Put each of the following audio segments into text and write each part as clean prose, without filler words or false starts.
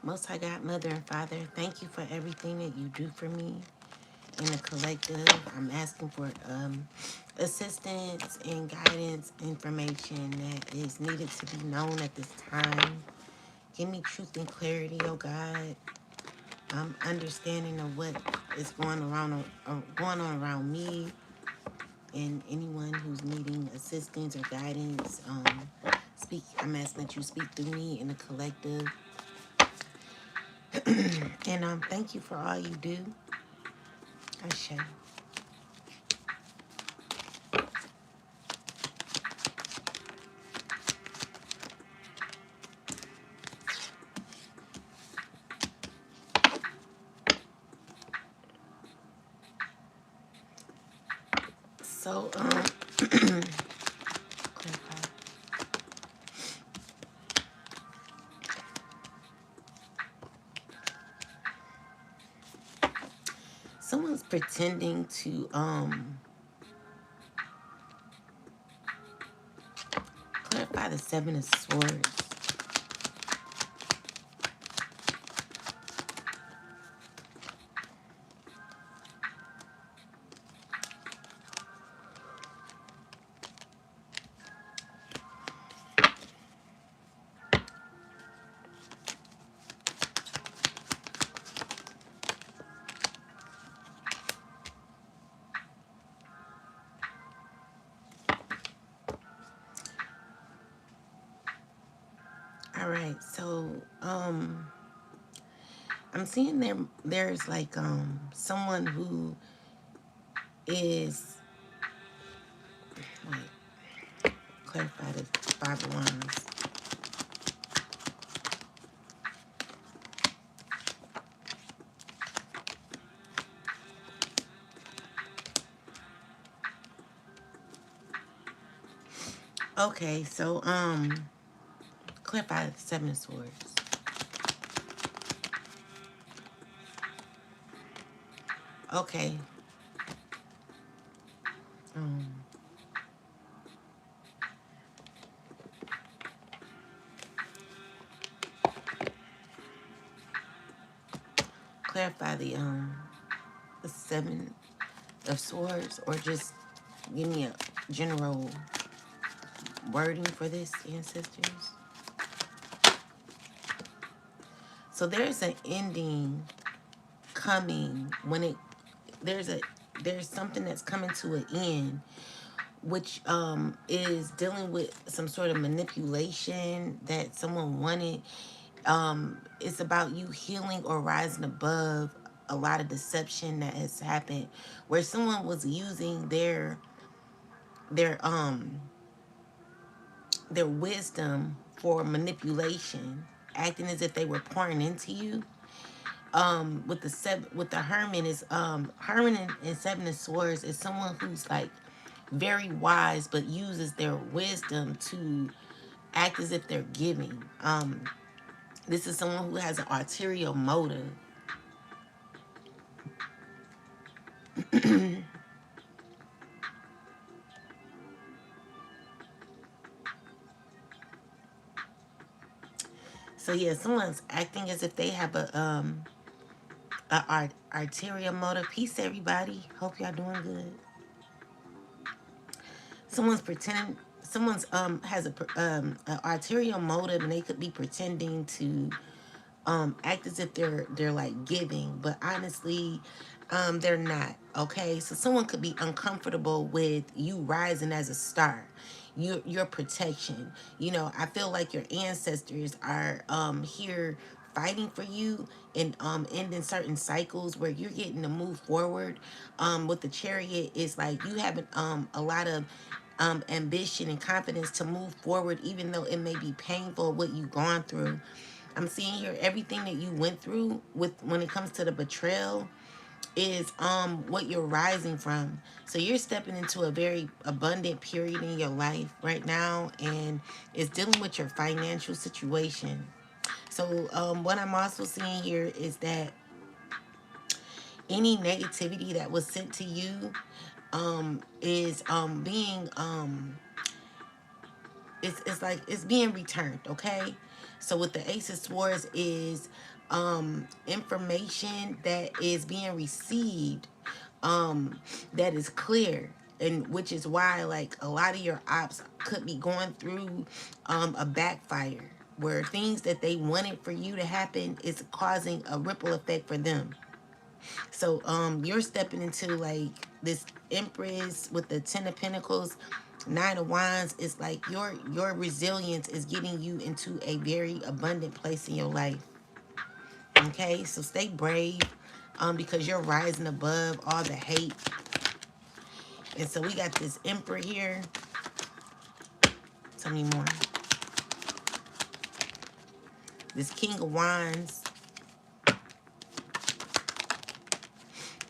Most High God, Mother and Father, thank you for everything that you do for me in the collective. I'm asking for assistance and guidance, information that is needed to be known at this time. Give me truth and clarity, oh God. Understanding of what is going on around me and anyone who's needing assistance or guidance. Speak. I'm asking that you speak through me in the collective. And thank you for all you do. Ashe. So, clarify. Someone's pretending to clarify the Seven of Swords. All right, so I'm seeing there's like someone who is wait, clarify the Five of Wands. Okay, so clarify the Seven of Swords. Okay. Um clarify the Seven of Swords, or just give me a general wording for this, ancestors. So there's an ending coming when there's a there's something that's coming to an end, which is dealing with some sort of manipulation that someone wanted. It's about you healing or rising above a lot of deception that has happened, where someone was using their um their wisdom for manipulation, acting as if they were pouring into you. With the Hermit is Hermit and Seven of Swords is someone who's like very wise but uses their wisdom to act as if they're giving. This is someone who has an ulterior motive. So yeah, someone's acting as if they have a arterial motive. Peace, everybody. Hope y'all doing good. Someone's pretending. Someone's has a arterial motive, and they could be pretending to act as if they're like giving, but honestly, they're not. Okay, so someone could be uncomfortable with you rising as a star. Your protection. You know, I feel like your ancestors are here fighting for you and ending certain cycles where you're getting to move forward. With the Chariot, it's like you have a lot of ambition and confidence to move forward, even though it may be painful what you've gone through. I'm seeing here everything that you went through with when it comes to the betrayal is what you're rising from. So you're stepping into a very abundant period in your life right now, and it's dealing with your financial situation. So what I'm also seeing here is that any negativity that was sent to you is being it's like it's being returned. Okay, So with the Ace of Swords is information that is being received, that is clear, and which is why like a lot of your ops could be going through a backfire where things that they wanted for you to happen is causing a ripple effect for them. So you're stepping into like this Empress with the Ten of Pentacles, Nine of Wands. Is like your resilience is getting you into a very abundant place in your life. Okay, so stay brave, because you're rising above all the hate. And so we got this Emperor here. Tell me more. This King of Wands,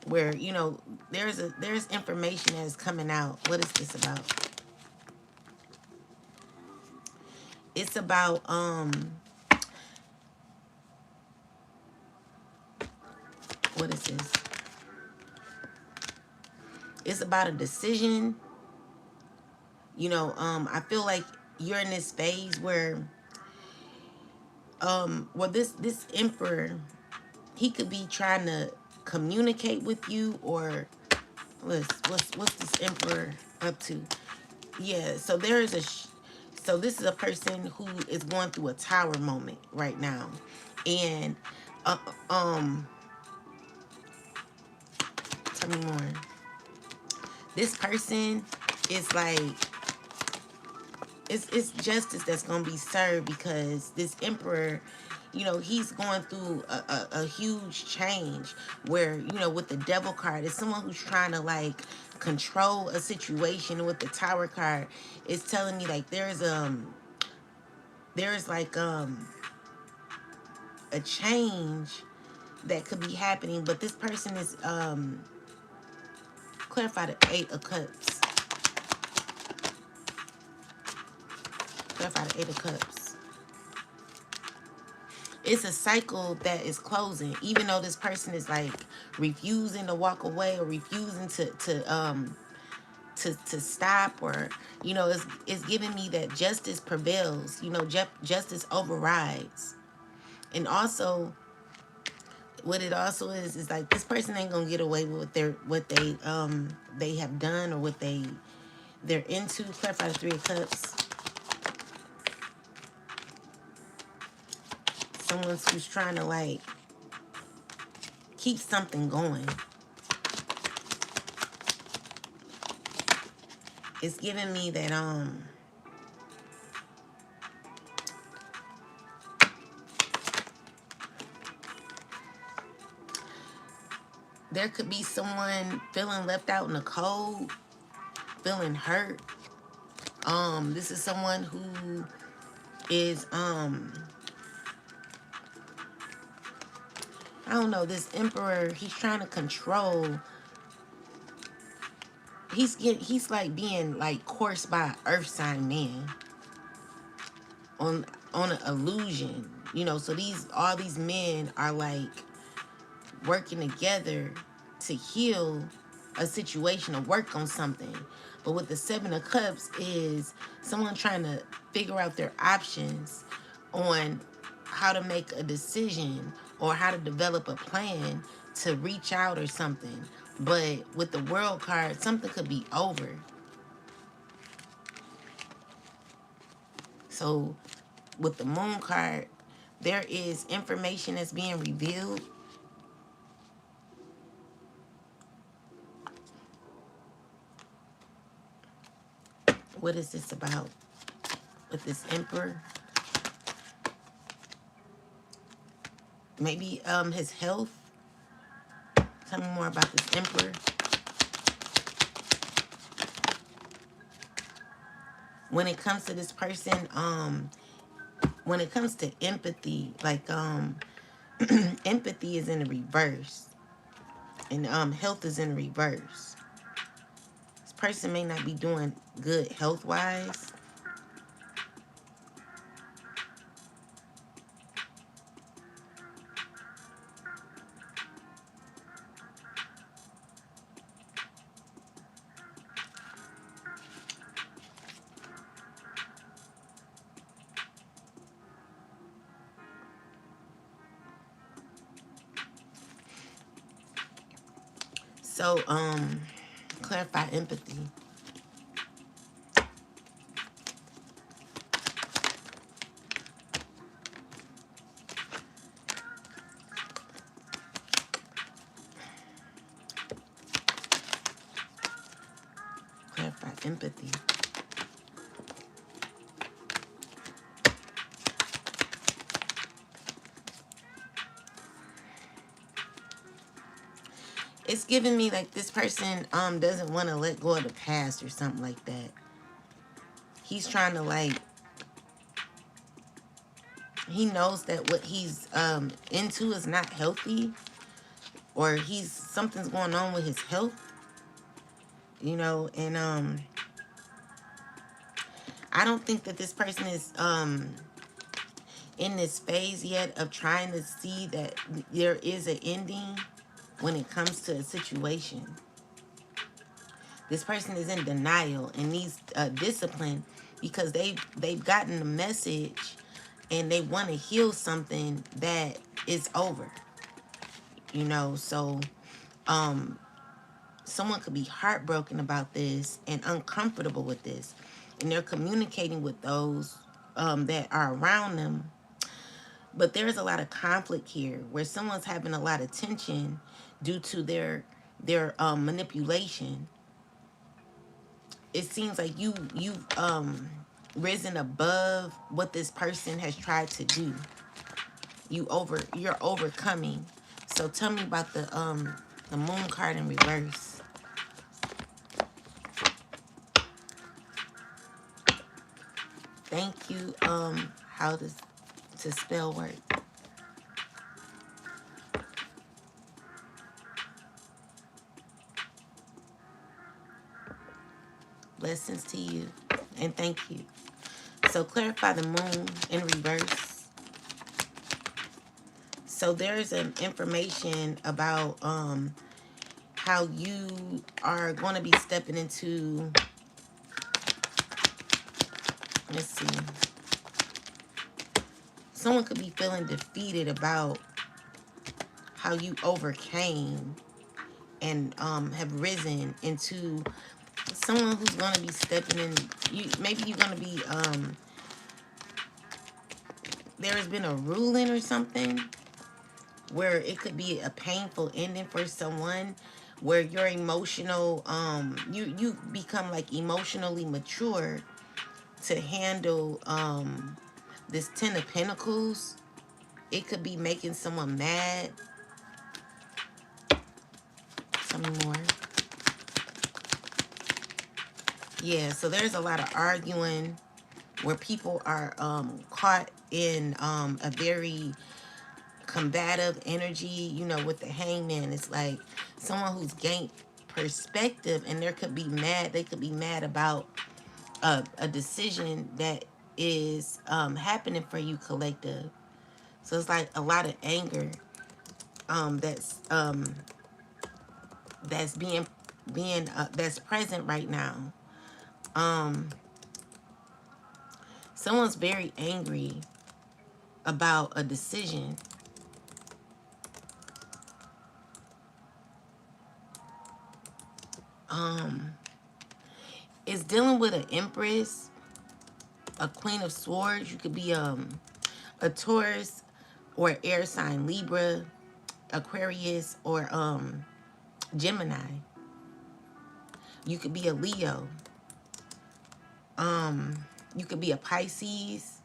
where you know there's information that is coming out. What is this about? It's about what is this? It's about a decision. You know, I feel like you're in this phase where well this Emperor, he could be trying to communicate with you, or what's this Emperor up to? Yeah, so there is so this is a person who is going through a tower moment right now. And uh, um tell me more. This person is like, it's justice that's gonna be served, because this Emperor, you know, he's going through a huge change where, you know, with the Devil card, it's someone who's trying to like control a situation. With the Tower card, it's telling me like there's like a change that could be happening, but this person is clarify the Eight of Cups. Clarify the Eight of Cups. It's a cycle that is closing, even though this person is like refusing to walk away, or refusing to stop, or you know, it's giving me that justice prevails. You know, justice overrides. And also, what it also is like this person ain't gonna get away with what they have done, or what they're into. Clarify the Three of Cups. Someone who's trying to like keep something going. It's giving me that there could be someone feeling left out in the cold, feeling hurt. This is someone who is I don't know, this Emperor, he's trying to control. He's like being like coursed by an earth sign man on an illusion. You know, so all these men are like working together to heal a situation or work on something. But with the Seven of Cups is someone trying to figure out their options on how to make a decision, or how to develop a plan to reach out or something. But with the World card, something could be over. So with the Moon card, there is information that's being revealed. What is this about with this Emperor? Maybe his health. Tell me more about this Emperor. When it comes to this person, when it comes to empathy, like empathy is in the reverse, and health is in reverse. This person may not be doing good health wise. So, clarify empathy. Clarify empathy. It's giving me like this person doesn't want to let go of the past or something like that. He's trying to like, he knows that what he's into is not healthy, or he's something's going on with his health, you know. And I don't think that this person is in this phase yet of trying to see that there is an ending when it comes to a situation. This person is in denial and needs discipline because they've gotten the message and they want to heal something that is over, you know. So someone could be heartbroken about this and uncomfortable with this, and they're communicating with those that are around them. But there's a lot of conflict here where someone's having a lot of tension due to their manipulation. It seems like you've risen above what this person has tried to do. You're overcoming. So tell me about the moon card in reverse. Thank you. How to spell work. Blessings to you and thank you. So clarify the moon in reverse. So there's an information about how you are going to be stepping into, let's see, someone could be feeling defeated about how you overcame and have risen into someone who's going to be stepping in. Maybe you're going to be there has been a ruling or something where it could be a painful ending for someone, where your emotional you become like emotionally mature to handle this 10 of Pentacles. It could be making someone mad. Tell me more. Yeah, so there's a lot of arguing where people are caught in a very combative energy, you know, with the hangman. It's like someone who's gained perspective, and there could be mad. They could be mad about a decision that is happening for you, collective. So it's like a lot of anger that's being that's present right now. Someone's very angry about a decision. It's dealing with an Empress, a Queen of Swords. You could be a Taurus or air sign, Libra, Aquarius, or Gemini. You could be a Leo. You could be a Pisces.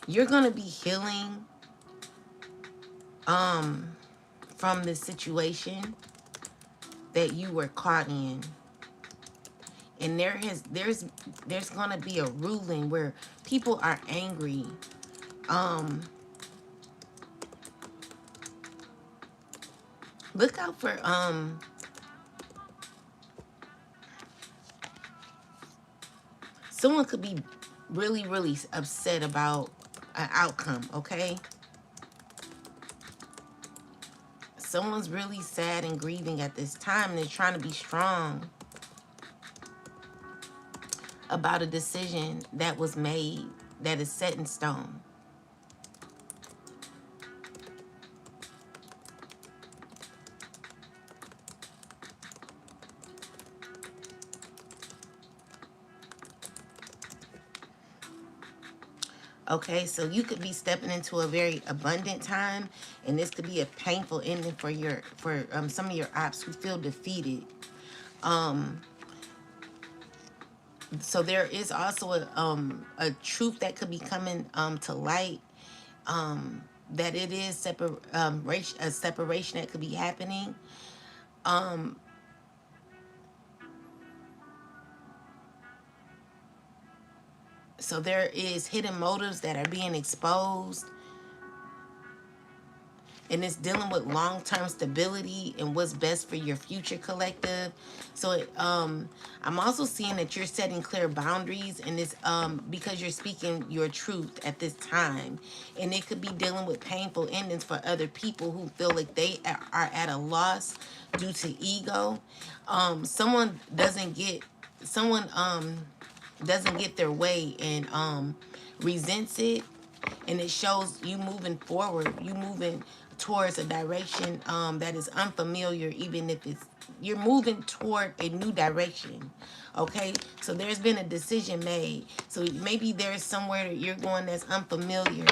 You're gonna be healing from this situation that you were caught in. And there's gonna be a ruling where people are angry. Look out for someone could be really, really upset about an outcome, okay? Someone's really sad and grieving at this time, and they're trying to be strong. about a decision that was made that is set in stone. Okay, so you could be stepping into a very abundant time, and this could be a painful ending for some of your ops who feel defeated. Um, so there is also a truth that could be coming to light, that it is a separation that could be happening. Um, so there is hidden motives that are being exposed, and it's dealing with long-term stability and what's best for your future, collective. So I'm also seeing that you're setting clear boundaries, and it's because you're speaking your truth at this time, and it could be dealing with painful endings for other people who feel like they are at a loss due to ego. Someone doesn't get their way and resents it, and it shows you moving forward, you moving towards a direction that is unfamiliar, even if you're moving toward a new direction. Okay, so there's been a decision made, so maybe there's somewhere that you're going that's unfamiliar.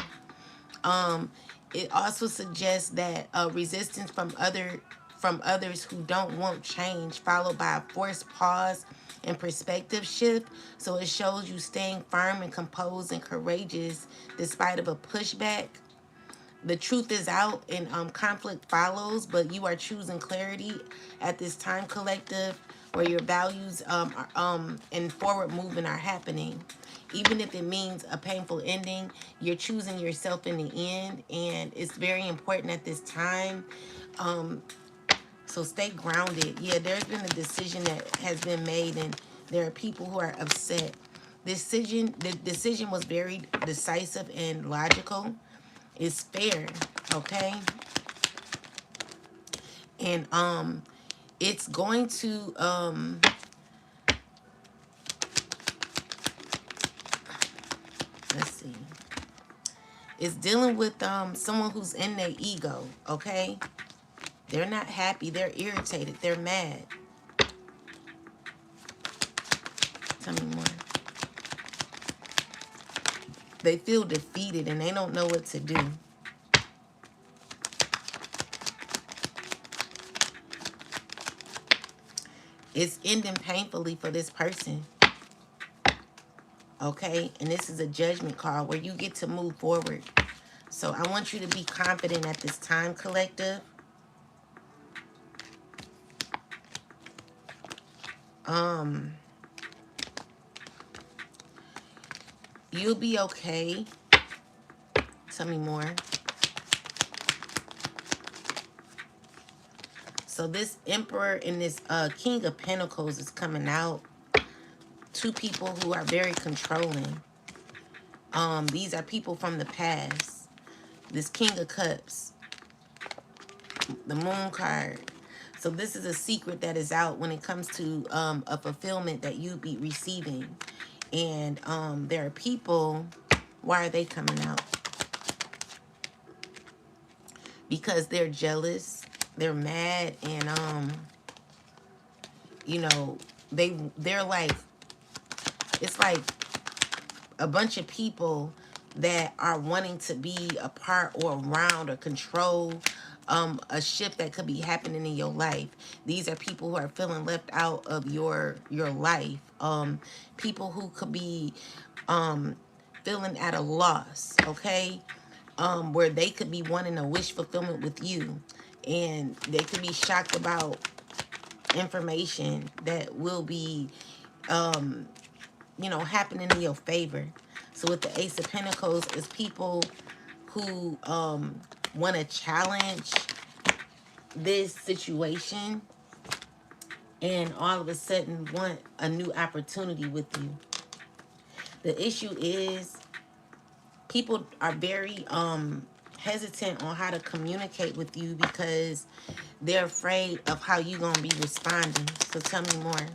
um it also suggests that resistance from others who don't want change, followed by a forced pause and perspective shift. So it shows you staying firm and composed and courageous despite of a pushback. The truth is out, and conflict follows, but you are choosing clarity at this time, collective, where your values and forward movement are happening. Even if it means a painful ending, you're choosing yourself in the end, and it's very important at this time. Um, so stay grounded. Yeah, there's been a decision that has been made, and there are people who are upset. The decision was very decisive and logical. It's fair, okay? And it's going to let's see. It's dealing with someone who's in their ego, okay? They're not happy, they're irritated, they're mad. Tell me more. They feel defeated and they don't know what to do. It's ending painfully for this person. Okay? And this is a judgment call where you get to move forward. So I want you to be confident at this time, collective. You'll be okay. Tell me more. So this Emperor and this King of Pentacles is coming out. Two people who are very controlling. These are people from the past. This King of Cups. The Moon card. So this is a secret that is out when it comes to a fulfillment that you be receiving. And there are people, why are they coming out? Because they're jealous, they're mad, and you know, they're like, it's like a bunch of people that are wanting to be a part or around or control a shift that could be happening in your life. These are people who are feeling left out of your life. People who could be feeling at a loss, okay? Where they could be wanting a wish fulfillment with you, and they could be shocked about information that will be happening in your favor. So with the Ace of Pentacles, is people who want to challenge this situation, and all of a sudden want a new opportunity with you. The issue is people are very hesitant on how to communicate with you because they're afraid of how you're going to be responding. So tell me more.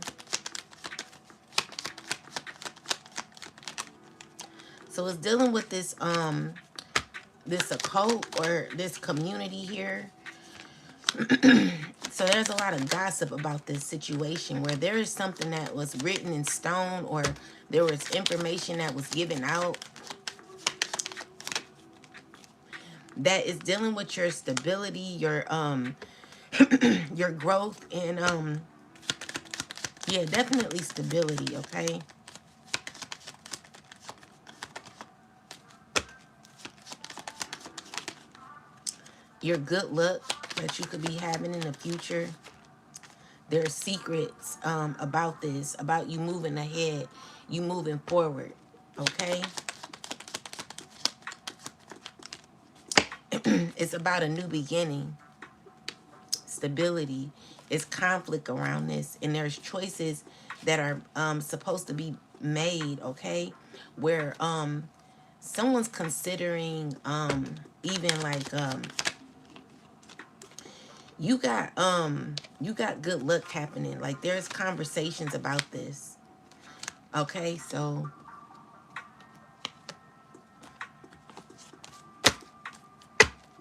So it's dealing with this occult or this community here. So there's a lot of gossip about this situation where there is something that was written in stone, or there was information that was given out that is dealing with your stability, your growth, and yeah, definitely stability, okay? Your good luck that you could be having in the future. There's secrets about this, about you moving ahead, you moving forward, okay? It's about a new beginning, stability. It's conflict around this, and there's choices that are supposed to be made, okay? Where someone's considering even like you got good luck happening. Like there's conversations about this. Okay, so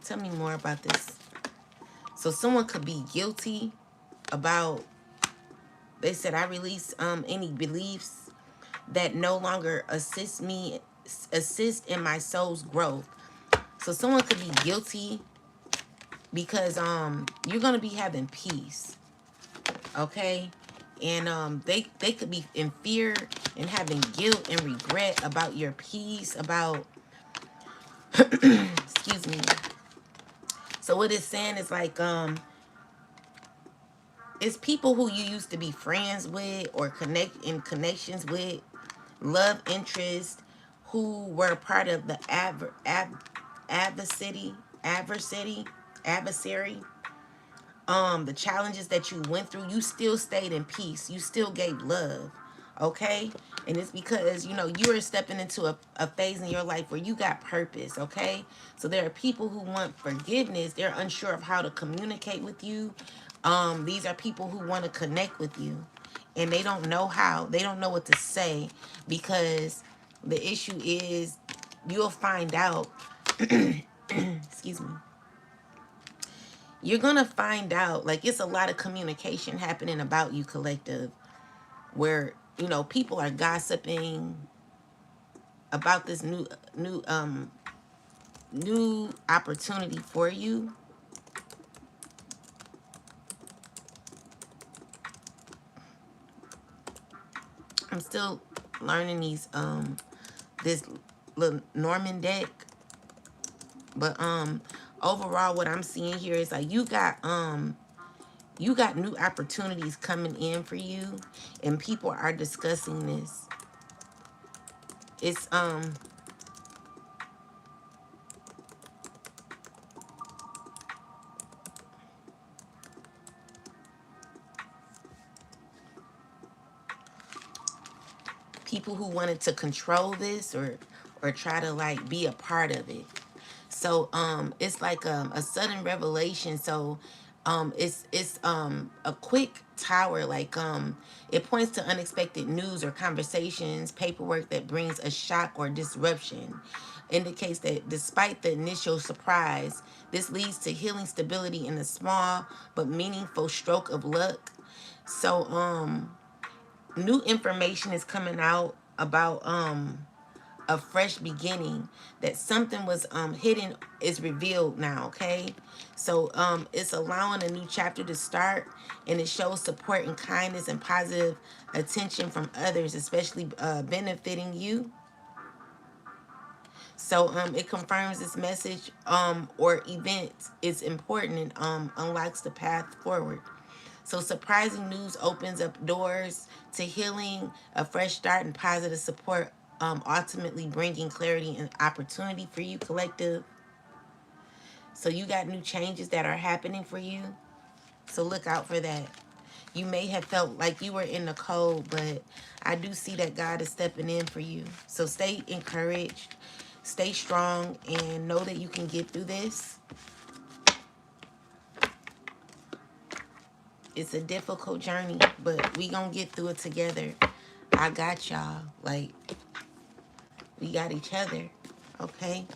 tell me more about this. So someone could be guilty about, they said, I release any beliefs that no longer assist in my soul's growth. So someone could be guilty because you're gonna be having peace, okay? And they could be in fear and having guilt and regret about your peace, about excuse me. So what it's saying is like it's people who you used to be friends with or connect in connections with, love interest, who were part of the adversary, adversary, adversary. The challenges that you went through, you still stayed in peace. You still gave love, okay? And it's because, you know, you are stepping into a phase in your life where you got purpose, okay? So there are people who want forgiveness. They're unsure of how to communicate with you. These are people who want to connect with you, and they don't know how. They don't know what to say, because the issue is you'll find out, excuse me, you're gonna find out, like, it's a lot of communication happening about you, collective, where, you know, people are gossiping about this new opportunity for you. I'm still learning this little Norman deck, but overall what I'm seeing here is like you got new opportunities coming in for you, and people are discussing this. It's people who wanted to control this, or try to like be a part of it. So it's like a sudden revelation. So it's a quick tower, like it points to unexpected news or conversations, paperwork that brings a shock or disruption. Indicates that despite the initial surprise, this leads to healing, stability, in a small but meaningful stroke of luck. So new information is coming out about a fresh beginning, that something was hidden is revealed now, okay? So it's allowing a new chapter to start, and it shows support and kindness and positive attention from others, especially benefiting you. So it confirms this message or event is important, and unlocks the path forward. So surprising news opens up doors to healing, a fresh start, and positive support, ultimately bringing clarity and opportunity for you, collective. So you got new changes that are happening for you. So look out for that. You may have felt like you were in the cold, but I do see that God is stepping in for you. So stay encouraged, stay strong, and know that you can get through this. It's a difficult journey, but we gonna get through it together. I got y'all. Like, We got each other. Okay.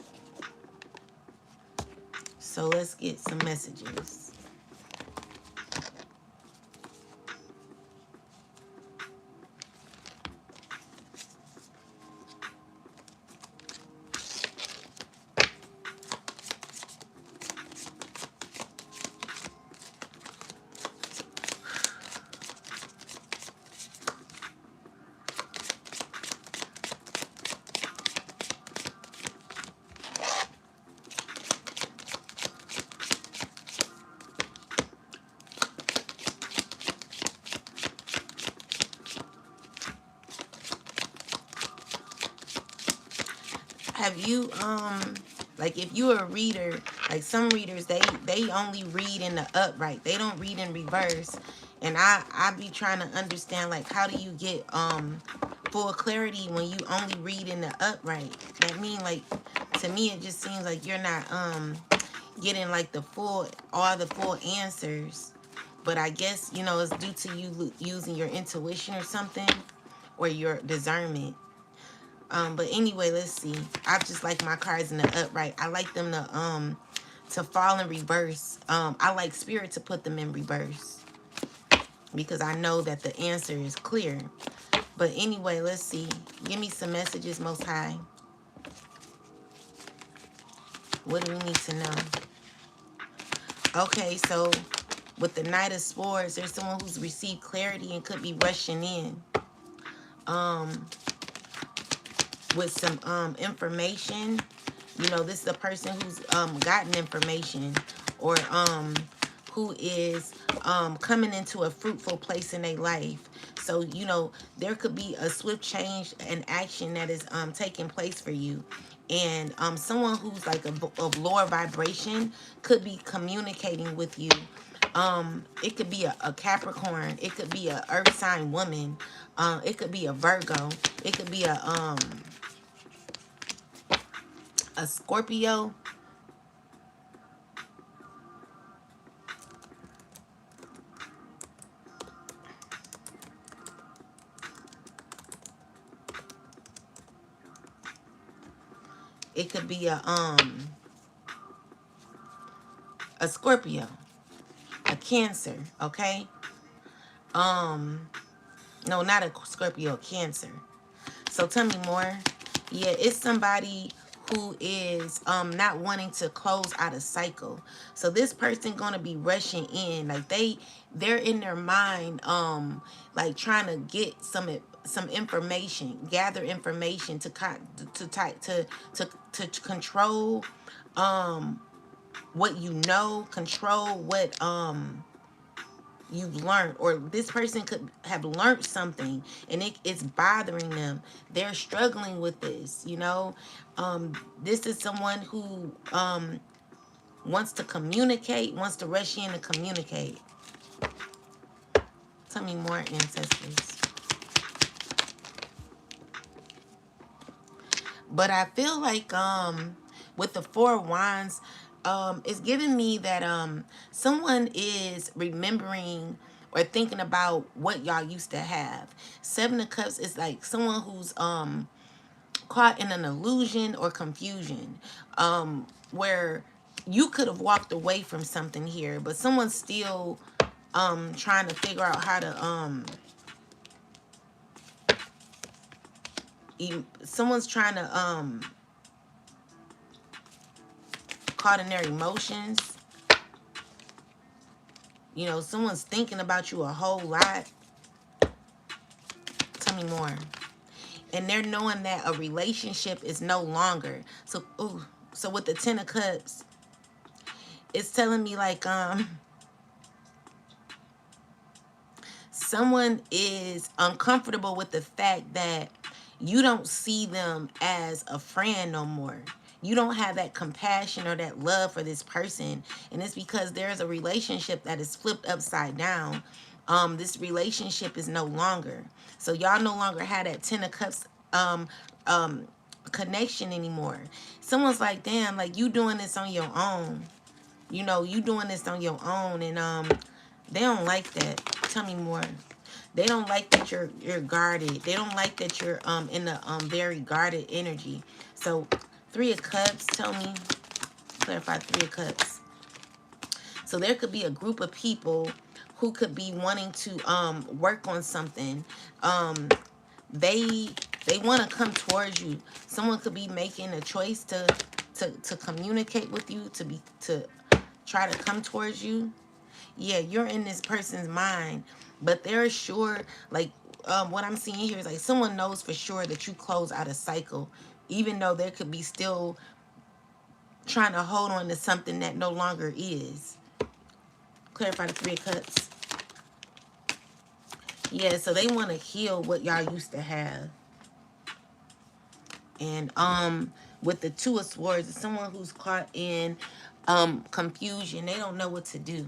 So let's get some messages. Have you like if you're a reader, like some readers they only read in the upright. They don't read in reverse. And I be trying to understand, like, how do you get full clarity when you only read in the upright? That mean, like, to me it just seems like you're not getting like all the full answers. But I guess, you know, it's due to you using your intuition or something, or your discernment. But anyway, let's see. I just like my cards in the upright. I like them to fall in reverse. I like spirit to put them in reverse because I know that the answer is clear. But anyway, let's see. Give me some messages, Most High. What do we need to know? Okay, so with the Knight of Swords, there's someone who's received clarity and could be rushing in. With some information. You know, this is a person who's gotten information, or who is coming into a fruitful place in their life. So, you know, there could be a swift change and action that is taking place for you. And someone who's like of lower vibration could be communicating with you. It could be a Capricorn. It could be a earth sign woman. It could be a Virgo. It could be a Scorpio. It could be a Scorpio, a Cancer, okay? No, not a Scorpio, a Cancer. So tell me more. Yeah, it's somebody who is not wanting to close out a cycle. So this person gonna be rushing in, like they're in their mind like trying to get some information, gather information to control what you know, control what you've learned, or this person could have learned something and it's bothering them. They're struggling with this, you know. This is someone who wants to communicate, wants to rush in and communicate. Tell me more, ancestors. But I feel like with the Four of Wands, it's giving me that someone is remembering or thinking about what y'all used to have. Seven of Cups is like someone who's caught in an illusion or confusion, where you could have walked away from something here, but someone's still trying to figure out how to someone's trying to caught in their emotions. You know, someone's thinking about you a whole lot. Tell me more. And they're knowing that a relationship is no longer. So, ooh, so with the Ten of Cups, it's telling me like someone is uncomfortable with the fact that you don't see them as a friend no more. You don't have that compassion or that love for this person. And it's because there's a relationship that is flipped upside down. This relationship is no longer. So y'all no longer have that Ten of Cups connection anymore. Someone's like, damn, like you doing this on your own. You know, you doing this on your own. And they don't like that. Tell me more. They don't like that you're guarded. They don't like that you're in a very guarded energy. So 3 of Cups, tell me, clarify 3 of Cups. So there could be a group of people who could be wanting to work on something. Um they they want to come towards you. Someone could be making a choice to communicate with you, to try to come towards you. Yeah, you're in this person's mind, but they're sure, like, what I'm seeing here is like someone knows for sure that you close out a cycle, even though there could be still trying to hold on to something that no longer is. Clarify the 3 of Cups. Yeah, so they want to heal what y'all used to have. And with the 2 of Swords, it's someone who's caught in confusion. They don't know what to do.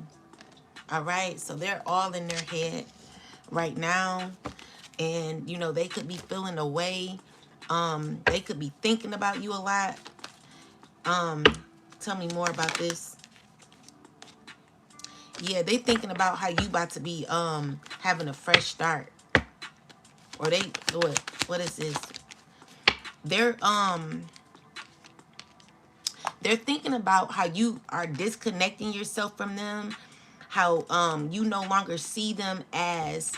All right, so they're all in their head right now, and you know they could be feeling away. They could be thinking about you a lot. um Tell me more about this. Yeah, they thinking about how you about to be having a fresh start. Or they, what is this? they're um they're thinking about how you are disconnecting yourself from them, how you no longer see them as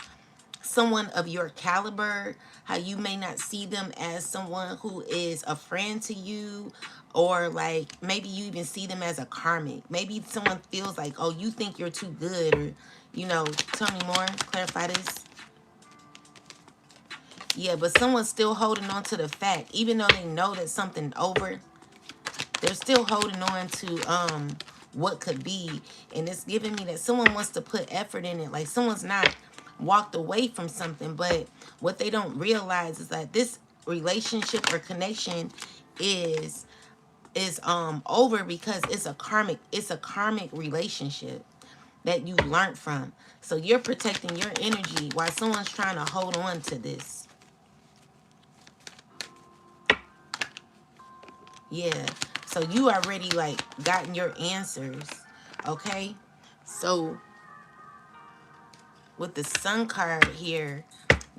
someone of your caliber, how you may not see them as someone who is a friend to you, or like maybe you even see them as a karmic. Maybe someone feels like, oh, you think you're too good, or tell me more, clarify this. Yeah, but someone's still holding on to the fact, even though they know that something over, they're still holding on to what could be. And it's giving me that someone wants to put effort in it. Like someone's not walked away from something, but what they don't realize is that this relationship or connection is over because it's a karmic relationship that you learned from. So you're protecting your energy while someone's trying to hold on to this. Yeah. So you already like gotten your answers. Okay. So with the Sun card here,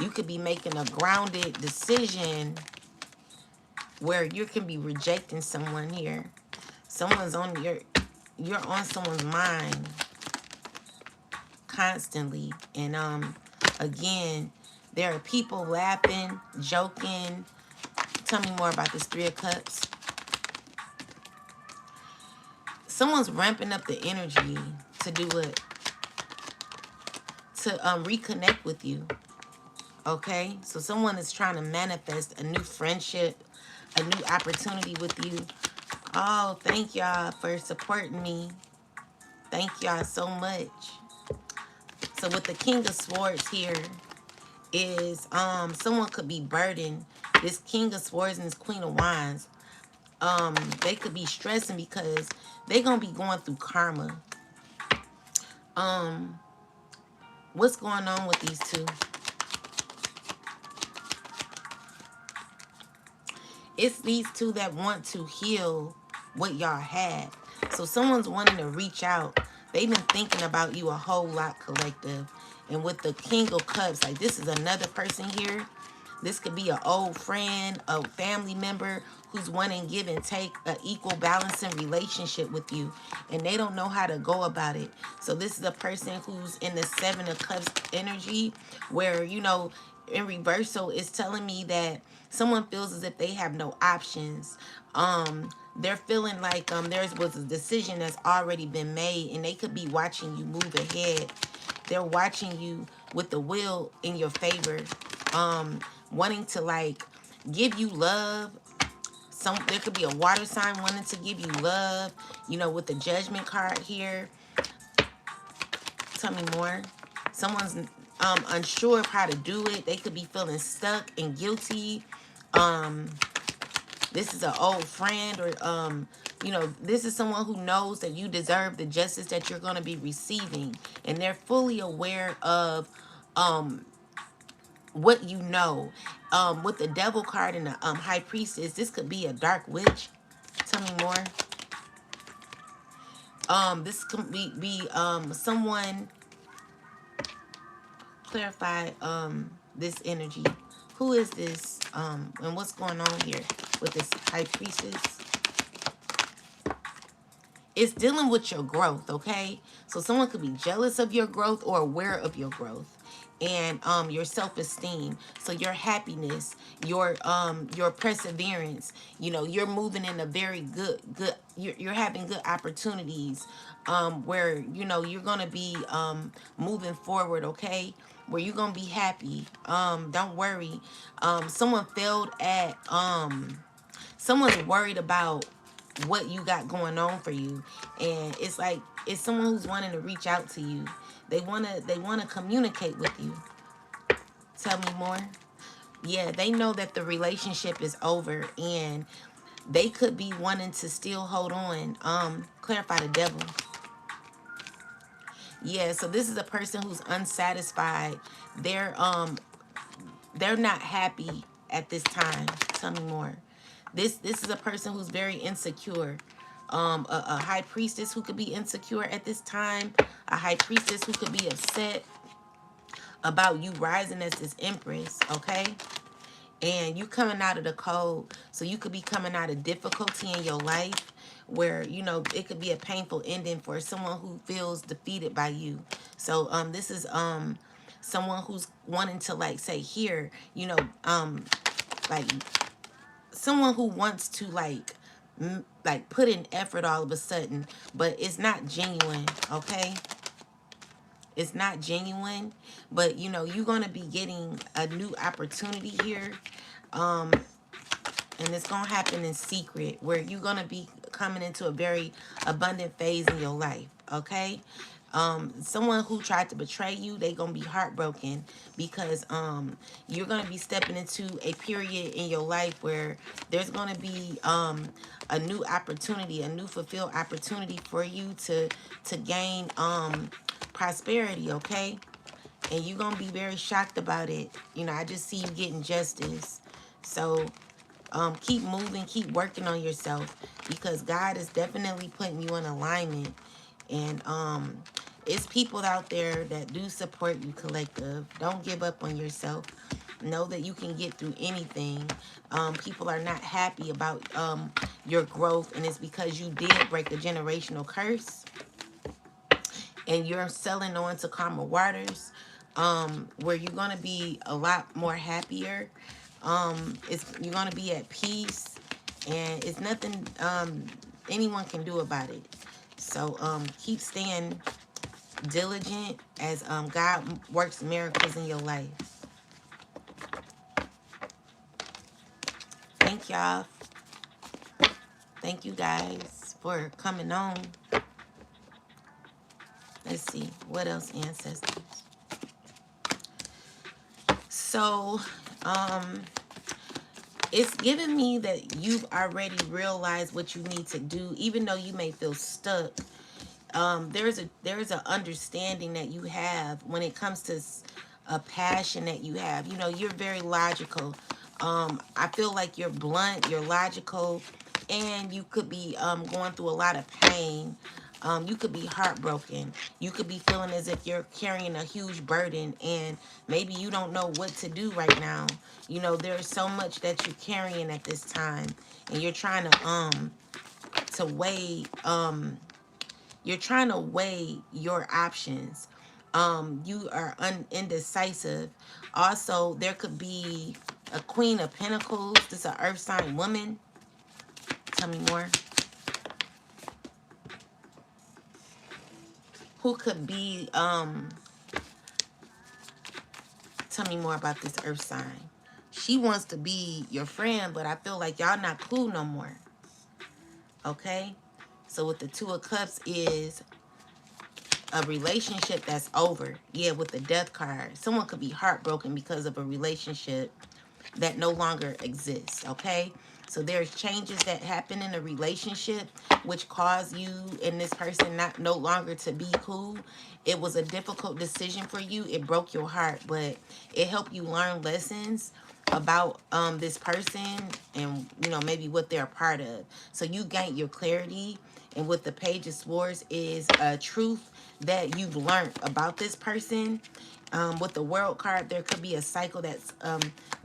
you could be making a grounded decision where you can be rejecting someone here. Someone's on you're on someone's mind constantly. And again, there are people laughing, joking. Tell me more about this 3 of Cups. Someone's ramping up the energy to do it, to reconnect with you. Okay, so someone is trying to manifest a new friendship, a new opportunity with you. Oh, thank y'all for supporting me. Thank y'all so much. So with the King of Swords here is someone could be burdened. This King of Swords and this Queen of Wands, they could be stressing because they're gonna be going through karma. What's going on with these two? It's these two that want to heal what y'all had. So someone's wanting to reach out. They've been thinking about you a whole lot, collective. And with the King of Cups, like this is another person here. This could be an old friend, a family member who's wanting give and take, an equal balancing relationship with you. And they don't know how to go about it. So this is a person who's in the 7 of Cups energy where, in reversal, it's telling me that someone feels as if they have no options. They're feeling like there was a decision that's already been made, and they could be watching you move ahead. They're watching you with the will in your favor, wanting to like give you love. There could be a water sign wanting to give you love. With the Judgment card here. Tell me more. Someone's unsure of how to do it. They could be feeling stuck and guilty. This is an old friend, or this is someone who knows that you deserve the justice that you're going to be receiving, and they're fully aware of what you know. With the Devil card and the High Priestess, this could be a dark witch. Tell me more. This could be someone clarify this energy. Who is this? And what's going on here with this high priestess? It's dealing with your growth, okay? So someone could be jealous of your growth or aware of your growth, and your self-esteem. So your happiness, your perseverance. You know, you're moving in a very good. You're having good opportunities, where you know you're gonna be moving forward, okay? Where you're gonna be happy. Don't worry. Someone failed at someone's worried about what you got going on for you, and it's like it's someone who's wanting to reach out to you. They want to communicate with you. Tell me more. Yeah, they know that the relationship is over, and they could be wanting to still hold on. Clarify the devil. Yeah, so this is a person who's unsatisfied. They're not happy at this time. Tell me more. This is a person who's very insecure. A high priestess who could be insecure at this time. A high priestess who could be upset about you rising as this empress, okay? And you coming out of the cold. So you could be coming out of difficulty in your life where, you know, it could be a painful ending for someone who feels defeated by you. So this is someone who's wanting to, like, say here, you know, like someone who wants to like put in effort all of a sudden, but it's not genuine, okay? It's not genuine, but you know, you're going to be getting a new opportunity here. And it's going to happen in secret, where you're going to be coming into a very abundant phase in your life, okay? Someone who tried to betray you, they going to be heartbroken, because you're going to be stepping into a period in your life where there's going to be a new opportunity, a new fulfilled opportunity for you to gain prosperity, okay? And you're going to be very shocked about it. You know, I just see you getting justice. So keep moving, keep working on yourself, because God is definitely putting you in alignment. And it's people out there that do support you, collective. Don't give up on yourself. Know that you can get through anything. People are not happy about your growth, and it's because you did break a generational curse, and you're selling on to calmer waters, where you're going to be a lot more happier. You're going to be at peace, and it's nothing anyone can do about it. So keep staying diligent as God works miracles in your life. Thank y'all. Thank you guys for coming on. Let's see. What else, ancestors? So, it's giving me that you've already realized what you need to do, even though you may feel stuck. There's a understanding that you have when it comes to a passion that you have. You know, you're very logical. I feel like you're blunt, you're logical, and you could be going through a lot of pain. You could be heartbroken. You could be feeling as if you're carrying a huge burden, and maybe you don't know what to do right now. You know, there's so much that you're carrying at this time, and you're trying to weigh you're trying to weigh your options. You are indecisive. Also, there could be a Queen of Pentacles. This is an earth sign woman. Tell me more. Who could be, tell me more about this earth sign. She wants to be your friend, but I feel like y'all not cool no more. Okay? So with the Two of Cups is a relationship that's over. Yeah, with the Death card. Someone could be heartbroken because of a relationship that no longer exists, okay? So there's changes that happen in a relationship which cause you and this person no longer to be cool. It was a difficult decision for you. It broke your heart, but it helped you learn lessons about this person, and you know, maybe what they're a part of. So you gain your clarity, and with the Page of Swords is a truth that you've learned about this person, With the world card, there could be a cycle that's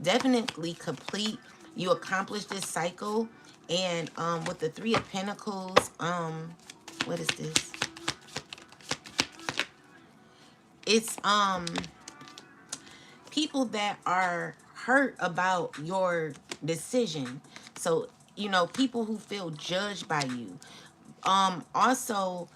definitely complete. You accomplish this cycle. And with the Three of Pentacles, what is this? It's people that are hurt about your decision. So, you know, people who feel judged by you. Also,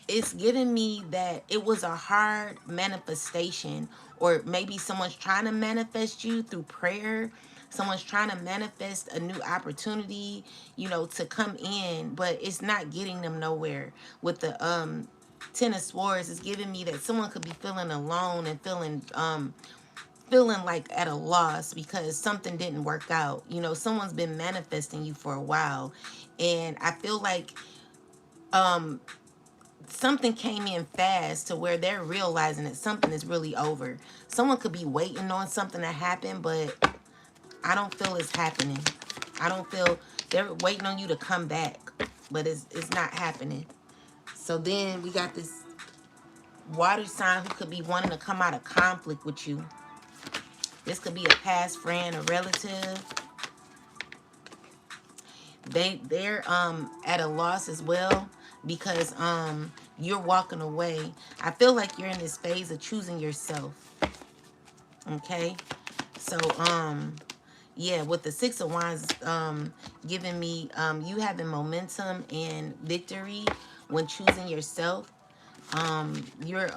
it's giving me that it was a hard manifestation, or maybe someone's trying to manifest you through prayer. Someone's trying to manifest a new opportunity, you know, to come in, but it's not getting them nowhere. With the Ten of Swords, it's giving me that someone could be feeling alone and feeling like at a loss because something didn't work out. You know, someone's been manifesting you for a while, and I feel like um something came in fast to where they're realizing that something is really over. Someone could be waiting on something to happen, but I don't feel it's happening. I don't feel they're waiting on you to come back, but it's not happening. So then we got this water sign who could be wanting to come out of conflict with you. This could be a past friend, a relative. They're at a loss as well because you're walking away. I feel like you're in this phase of choosing yourself. Okay? So yeah, with the Six of Wands giving me you having momentum and victory when choosing yourself. You're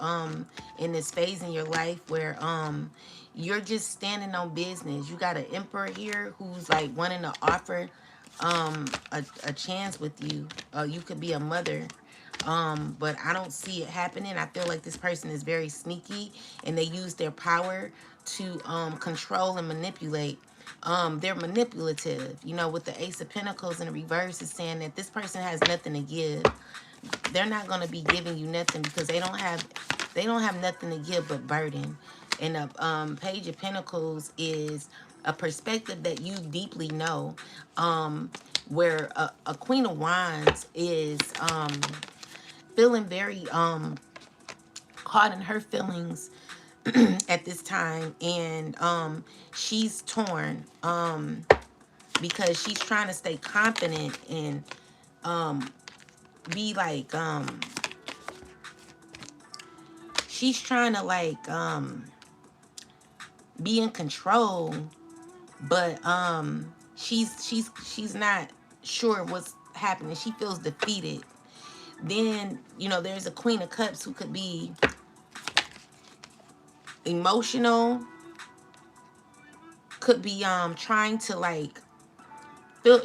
in this phase in your life where you're just standing on business. You got an emperor here who's like wanting to offer a chance with you. You could be a mother, but I don't see it happening. I feel like this person is very sneaky and they use their power to control and manipulate. They're manipulative. You know, with the Ace of Pentacles in the reverse is saying that this person has nothing to give. They're not going to be giving you nothing because they don't have nothing to give but burden. And the Page of Pentacles is a perspective that you deeply know, where a Queen of Wands is feeling very caught in her feelings at this time, and she's torn because she's trying to stay confident and be like she's trying to like be in control, but she's not sure what's happening. She feels defeated. Then, you know, there's a Queen of Cups who could be emotional, could be trying to like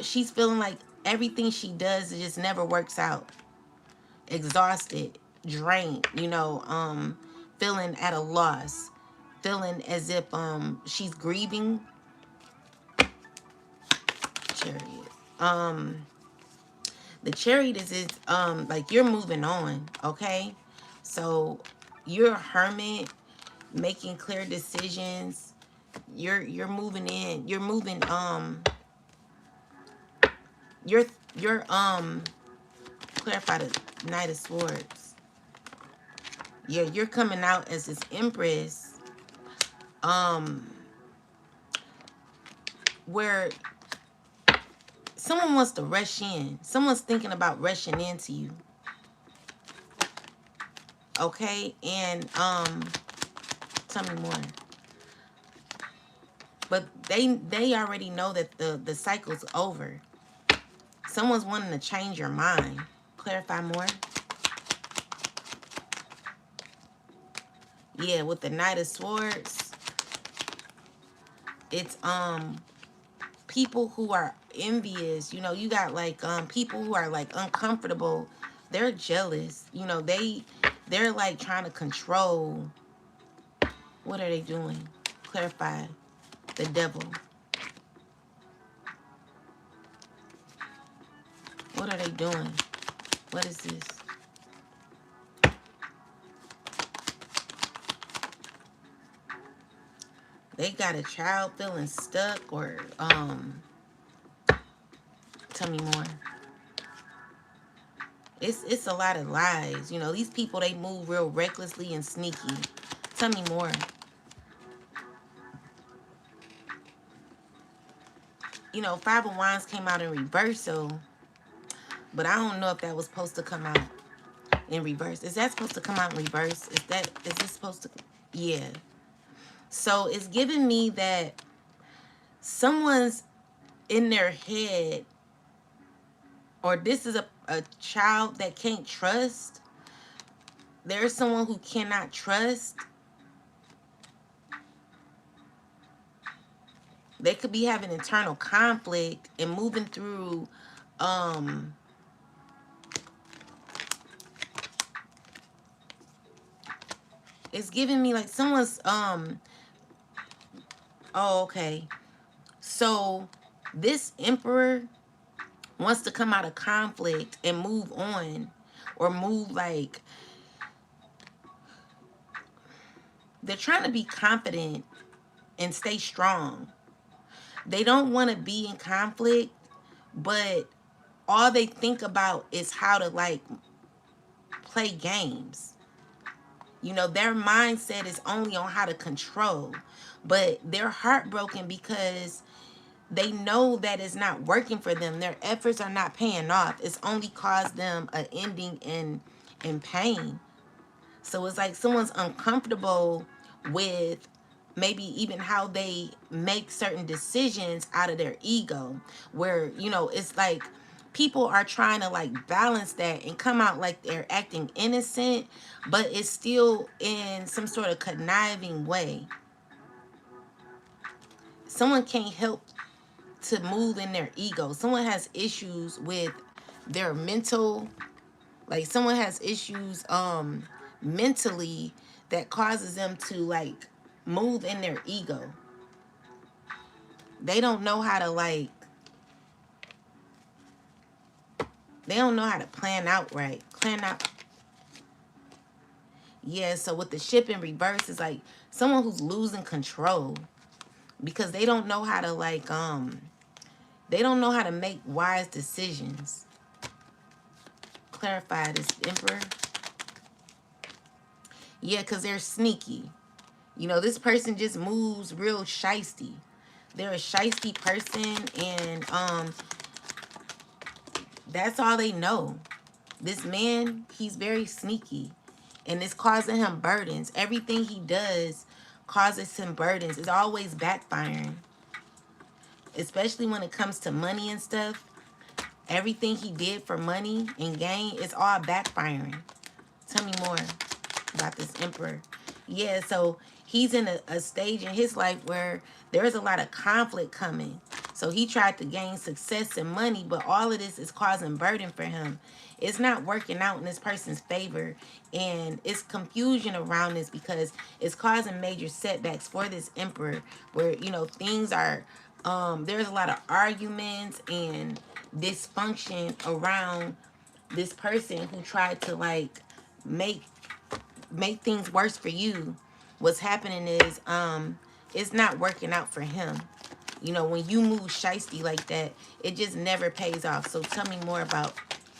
she's feeling like everything she does, it just never works out. Exhausted, drained, you know, feeling at a loss, feeling as if she's grieving. Chariot. The Chariot is like you're moving on, okay? So you're a hermit, making clear decisions. You're moving in. You're moving you're clarify the Knight of Swords. Yeah, you're coming out as this Empress, where someone wants to rush in. Someone's thinking about rushing into you. Okay? And tell me more. But they already know that the cycle's over. Someone's wanting to change your mind. Clarify more. Yeah, with the Knight of Swords, it's people who are envious. You know, you got like people who are like uncomfortable. They're jealous. You know, they're like trying to control. What are they doing? Clarify. The Devil. What are they doing? What is this? They got a child feeling stuck, or tell me more. It's a lot of lies. You know, these people, they move real recklessly and sneaky. Tell me more. You know, Five of Wands came out in reverse, so, but I don't know if that was supposed to come out in reverse. Is that supposed to come out in reverse? Is this supposed to? Yeah. So it's giving me that someone's in their head, or this is a child that can't trust. There's someone who cannot trust. They could be having internal conflict and moving through it's giving me like someone's oh, okay. So this emperor wants to come out of conflict and move on, or move like they're trying to be confident and stay strong. They don't want to be in conflict, but all they think about is how to like play games. You know, their mindset is only on how to control, but they're heartbroken because they know that it's not working for them. Their efforts are not paying off. It's only caused them an ending in pain. So it's like someone's uncomfortable with maybe even how they make certain decisions out of their ego, where, you know, it's like people are trying to like balance that and come out like they're acting innocent, but it's still in some sort of conniving way. Someone can't help to move in their ego. Someone has issues with their mental, like someone has issues mentally that causes them to like move in their ego. They don't know how to like, they don't know how to plan out right. Plan out. Yeah, so with the ship in reverse, it's like someone who's losing control because they don't know how to like they don't know how to make wise decisions. Clarify this, Emperor. Yeah, because they're sneaky. You know, this person just moves real shisty. They're a shisty person, and that's all they know. This man, he's very sneaky, and it's causing him burdens. Everything he does causes him burdens. It's always backfiring, especially when it comes to money and stuff. Everything he did for money and gain is all backfiring. Tell me more about this Emperor. Yeah, so he's in a stage in his life where there's a lot of conflict coming. So he tried to gain success and money, but all of this is causing burden for him. It's not working out in this person's favor, and it's confusion around this because it's causing major setbacks for this Emperor, where, you know, things are there's a lot of arguments and dysfunction around this person who tried to like make things worse for you. What's happening is it's not working out for him. You know, when you move shisty like that, it just never pays off. So tell me more about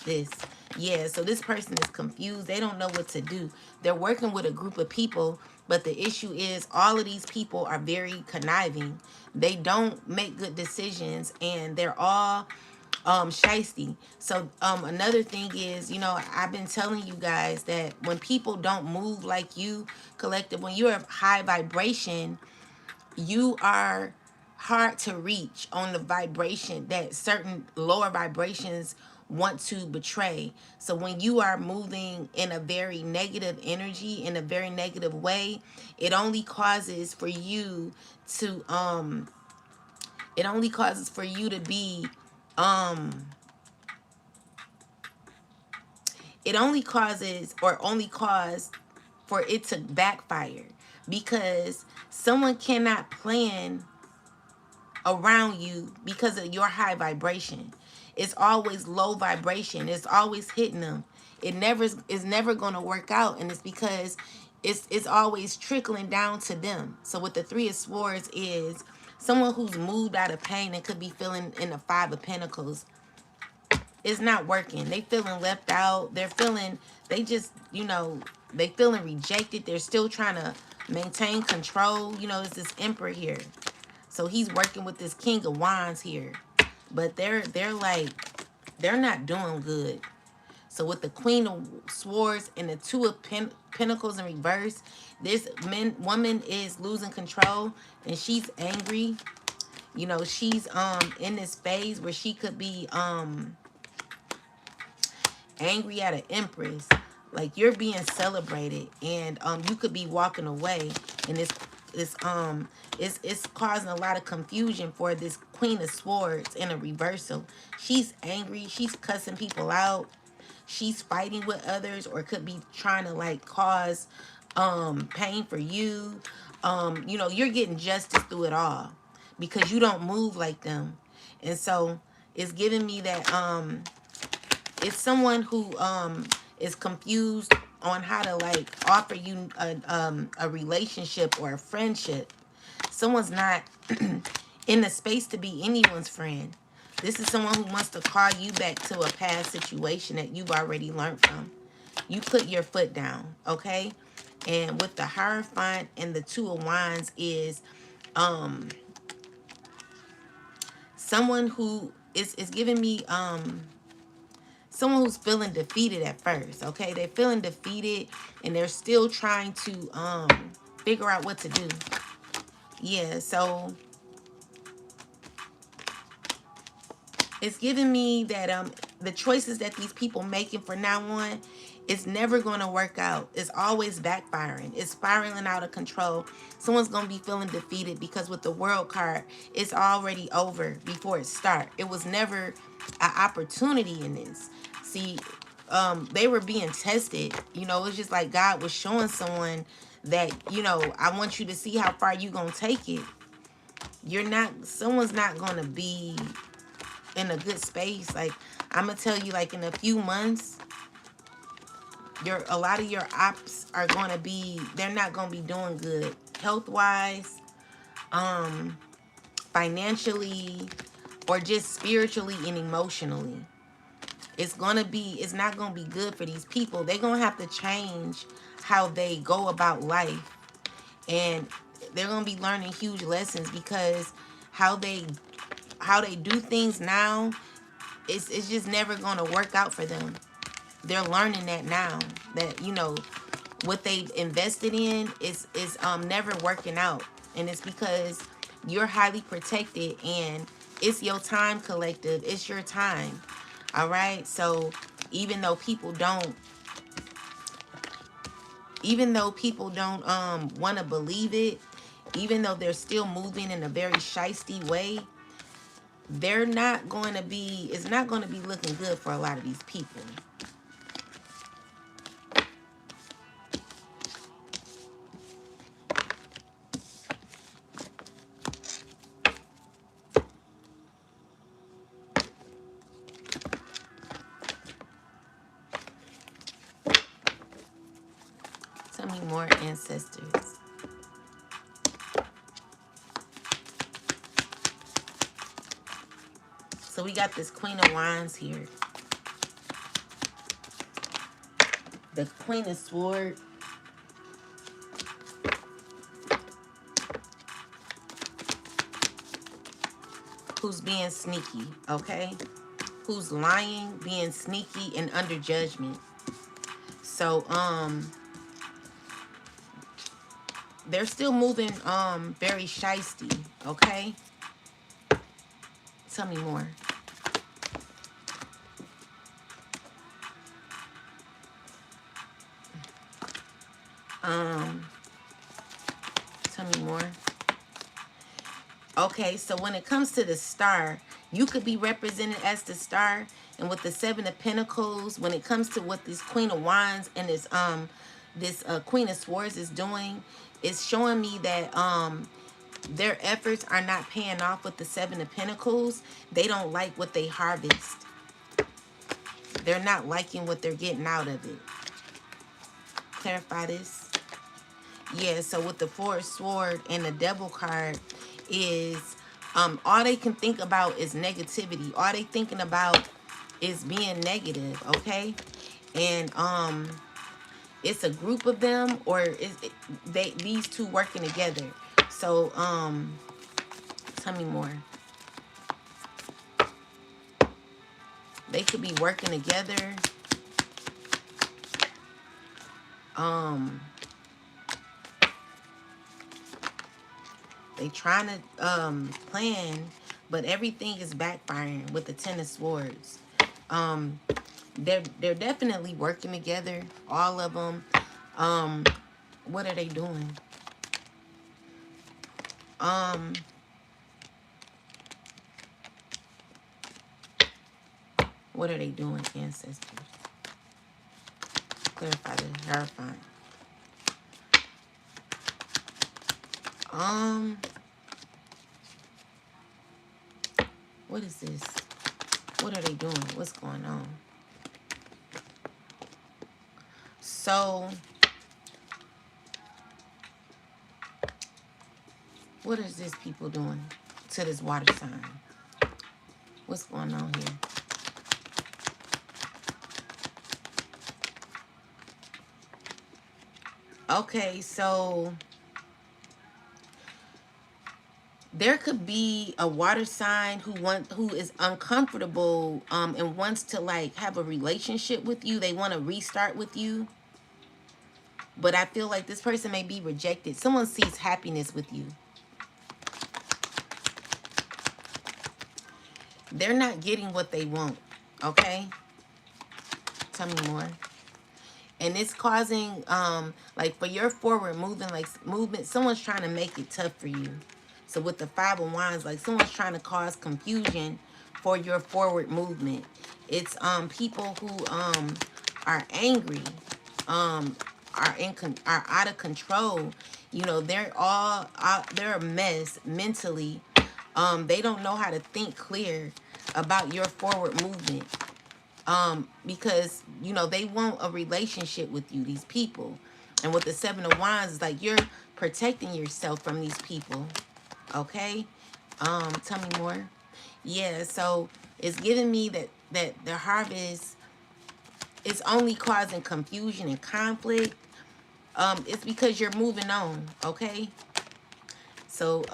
this. Yeah, so this person is confused. They don't know what to do. They're working with a group of people, but the issue is all of these people are very conniving. They don't make good decisions, and they're all shisty. So another thing is, you know, I've been telling you guys that when people don't move like you, collective, when you're of high vibration, you are hard to reach on the vibration that certain lower vibrations want to betray. So when you are moving in a very negative energy, in a very negative way, it only causes for you to be it only causes, or only cause for it to backfire, because someone cannot plan around you because of your high vibration. It's always low vibration. It's always hitting them. It never is never going to work out, and it's because it's always trickling down to them. So with the Three of Swords is someone who's moved out of pain and could be feeling in the Five of Pentacles. It's not working. They feeling left out. They're feeling, they just, you know, they feeling rejected. They're still trying to Maintain control. You know, it's this emperor here. So he's working with this king of wands here. But they're like, they're not doing good. So with the queen of swords and the two of pentacles in reverse, this woman is losing control and she's angry. You know, she's in this phase where she could be angry at an empress. Like, you're being celebrated and you could be walking away, and it's causing a lot of confusion for this queen of swords in a reversal. She's angry, she's cussing people out, she's fighting with others, or could be trying to like cause pain for you. You know, you're getting justice through it all because you don't move like them. And so it's giving me that it's someone who is confused on how to like offer you a relationship or a friendship. Someone's not in the space to be anyone's friend. This is someone who wants to call you back to a past situation that you've already learned from. You put your foot down, okay? And with the Hierophant and the Two of Wands is someone who is giving me someone who's feeling defeated at first, okay? They're feeling defeated and they're still trying to figure out what to do. Yeah, so it's giving me that the choices that these people making for now on, it's never going to work out. It's always backfiring. It's spiraling out of control. Someone's going to be feeling defeated because with the World card, it's already over before it starts. It was never an opportunity in this. See, they were being tested. You know, it's just like God was showing someone that, you know, I want you to see how far you going to take it. Someone's not going to be in a good space. Like, I'm gonna tell you, like, in a few months, a lot of your ops are going to be, they're not going to be doing good health wise, financially, or just spiritually and emotionally. It's not going to be good for these people. They're going to have to change how they go about life, and they're going to be learning huge lessons because how they do things now, it's just never going to work out for them. They're learning that now, that, you know, what they've invested in is never working out. And it's because you're highly protected and it's your time, collective. It's your time. All right. So even though people don't want to believe it, even though they're still moving in a very shisty way, it's not going to be looking good for a lot of these people. Tell me more, ancestors. So we got this Queen of Wands here. The Queen of Swords. Who's being sneaky, okay? Who's lying, being sneaky, and under judgment. So, they're still moving very shisty, okay? Tell me more. Tell me more. Okay, so when it comes to the star, you could be represented as the star. And with the Seven of Pentacles, when it comes to what this Queen of Wands and this Queen of Swords is doing, it's showing me that their efforts are not paying off with the Seven of Pentacles. They don't like what they harvest. They're not liking what they're getting out of it. Clarify this. Yeah, so with the Four of Swords and the Devil card is all they can think about is negativity. All they thinking about is being negative, okay? And it's a group of them, or is it, these two working together? So tell me more. They could be working together. Um, they trying to plan, but everything is backfiring with the Ten of Swords. Um, they're definitely working together, all of them. Um, what are they doing? Um, what are they doing, ancestors? Clarify the Hierophant. Um, what is this? What are they doing? What's going on? So, what is this people doing to this water sign? What's going on here? Okay, so there could be a water sign who is uncomfortable and wants to like have a relationship with you. They want to restart with you. But I feel like this person may be rejected. Someone sees happiness with you. They're not getting what they want. Okay? Tell me more. And it's causing like for your forward movement, someone's trying to make it tough for you. So with the Five of Wands, like someone's trying to cause confusion for your forward movement. It's people who are angry, are out of control. You know, they're a mess mentally. They don't know how to think clear about your forward movement. Because you know they want a relationship with you, these people. And with the Seven of Wands, it's like you're protecting yourself from these people. Okay? Tell me more. Yeah, so it's giving me that the harvest is only causing confusion and conflict. It's because you're moving on, okay? So,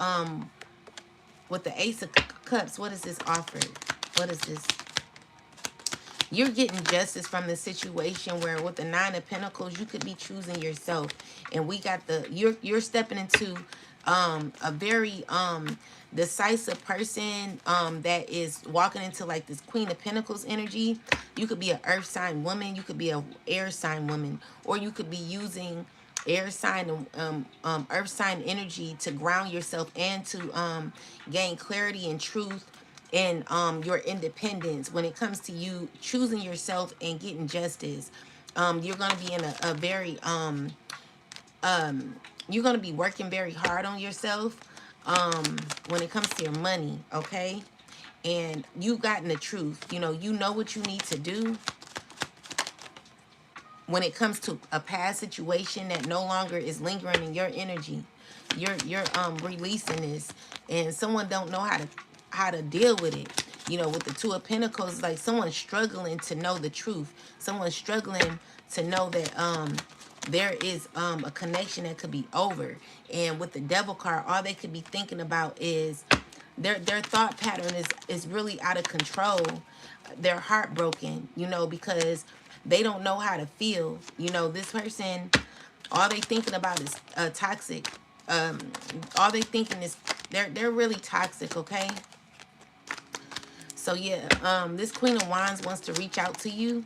with the Ace of Cups, what is this offered? What is this? You're getting justice from the situation where with the Nine of Pentacles, you could be choosing yourself. And we got you're stepping into a very decisive person that is walking into like this Queen of Pentacles energy. You could be an earth sign woman, you could be a air sign woman, or you could be using air sign and earth sign energy to ground yourself and to gain clarity and truth and your independence when it comes to you choosing yourself and getting justice. You're going to be in a very you're going to be working very hard on yourself when it comes to your money, okay? And you've gotten the truth. You know what you need to do when it comes to a past situation that no longer is lingering in your energy. You're releasing this, and someone don't know how to deal with it. With the Two of Pentacles, like someone's struggling to know the truth. Someone's struggling to know that there is a connection that could be over. And with the Devil card, all they could be thinking about is their thought pattern is really out of control. They're heartbroken, because they don't know how to feel. This person, all they thinking about is toxic. All they thinking is they're really toxic, okay? So yeah, this Queen of Wands wants to reach out to you.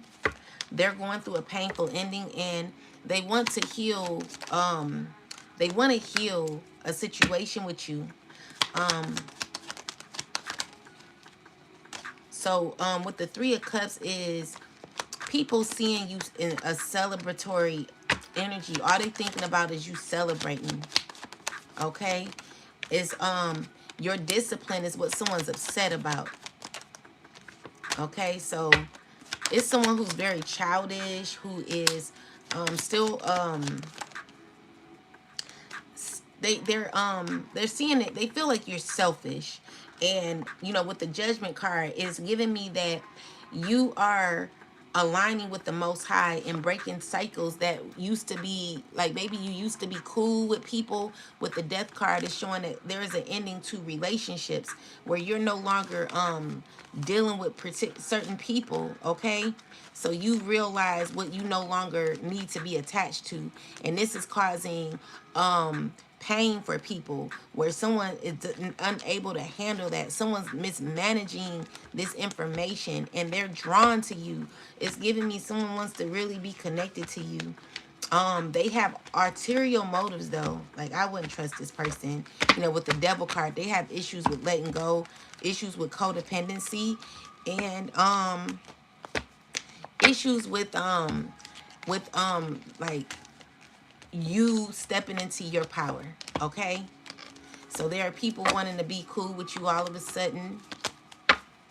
They're going through a painful ending, and they want to heal. They want to heal a situation with you. So with the Three of Cups is people seeing you in a celebratory energy. All they thinking about is you celebrating. Okay? Is your discipline is what someone's upset about. Okay? So it's someone who's very childish, who is still they're seeing it. They feel like you're selfish. And with the Judgment card, it's giving me that you are aligning with the Most High and breaking cycles that used to be like, maybe you used to be cool with people. With the death card is showing that there is an ending to relationships where you're no longer dealing with certain people, okay? So you realize what you no longer need to be attached to, and this is causing pain for people where someone is unable to handle that. Someone's mismanaging this information and they're drawn to you. It's giving me someone wants to really be connected to you. They have arterial motives though. Like, I wouldn't trust this person. You know, with the devil card, they have issues with letting go, issues with codependency, and issues with like you stepping into your power, okay? So there are people wanting to be cool with you all of a sudden.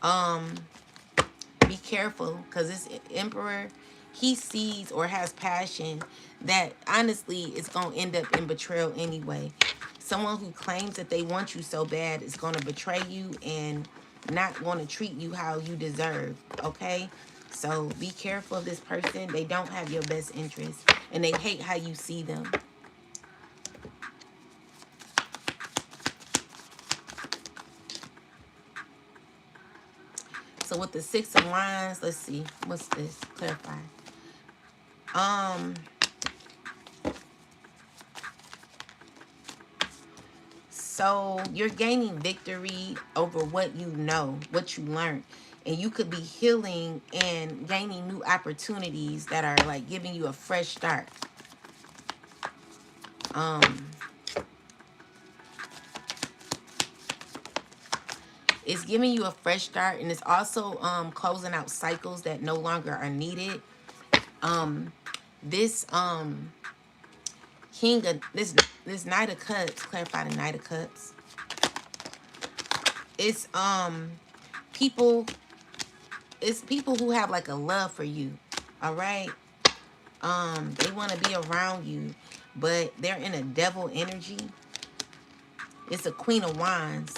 Um, be careful, because this emperor, he sees or has passion that honestly is going to end up in betrayal anyway. Someone who claims that they want you so bad is going to betray you and not want to treat you how you deserve, okay? So be careful of this person. They don't have your best interest, and they hate how you see them. So with the Six of Wands, let's see. What's this? Clarify. Um, so you're gaining victory over what you know, what you learned. And you could be healing and gaining new opportunities that are like giving you a fresh start. Um, it's giving you a fresh start, and it's also closing out cycles that no longer are needed. This King of this Knight of Cups, clarify the Knight of Cups. It's people it's people who have like a love for you. All right? They want to be around you, but they're in a devil energy. It's a Queen of Wands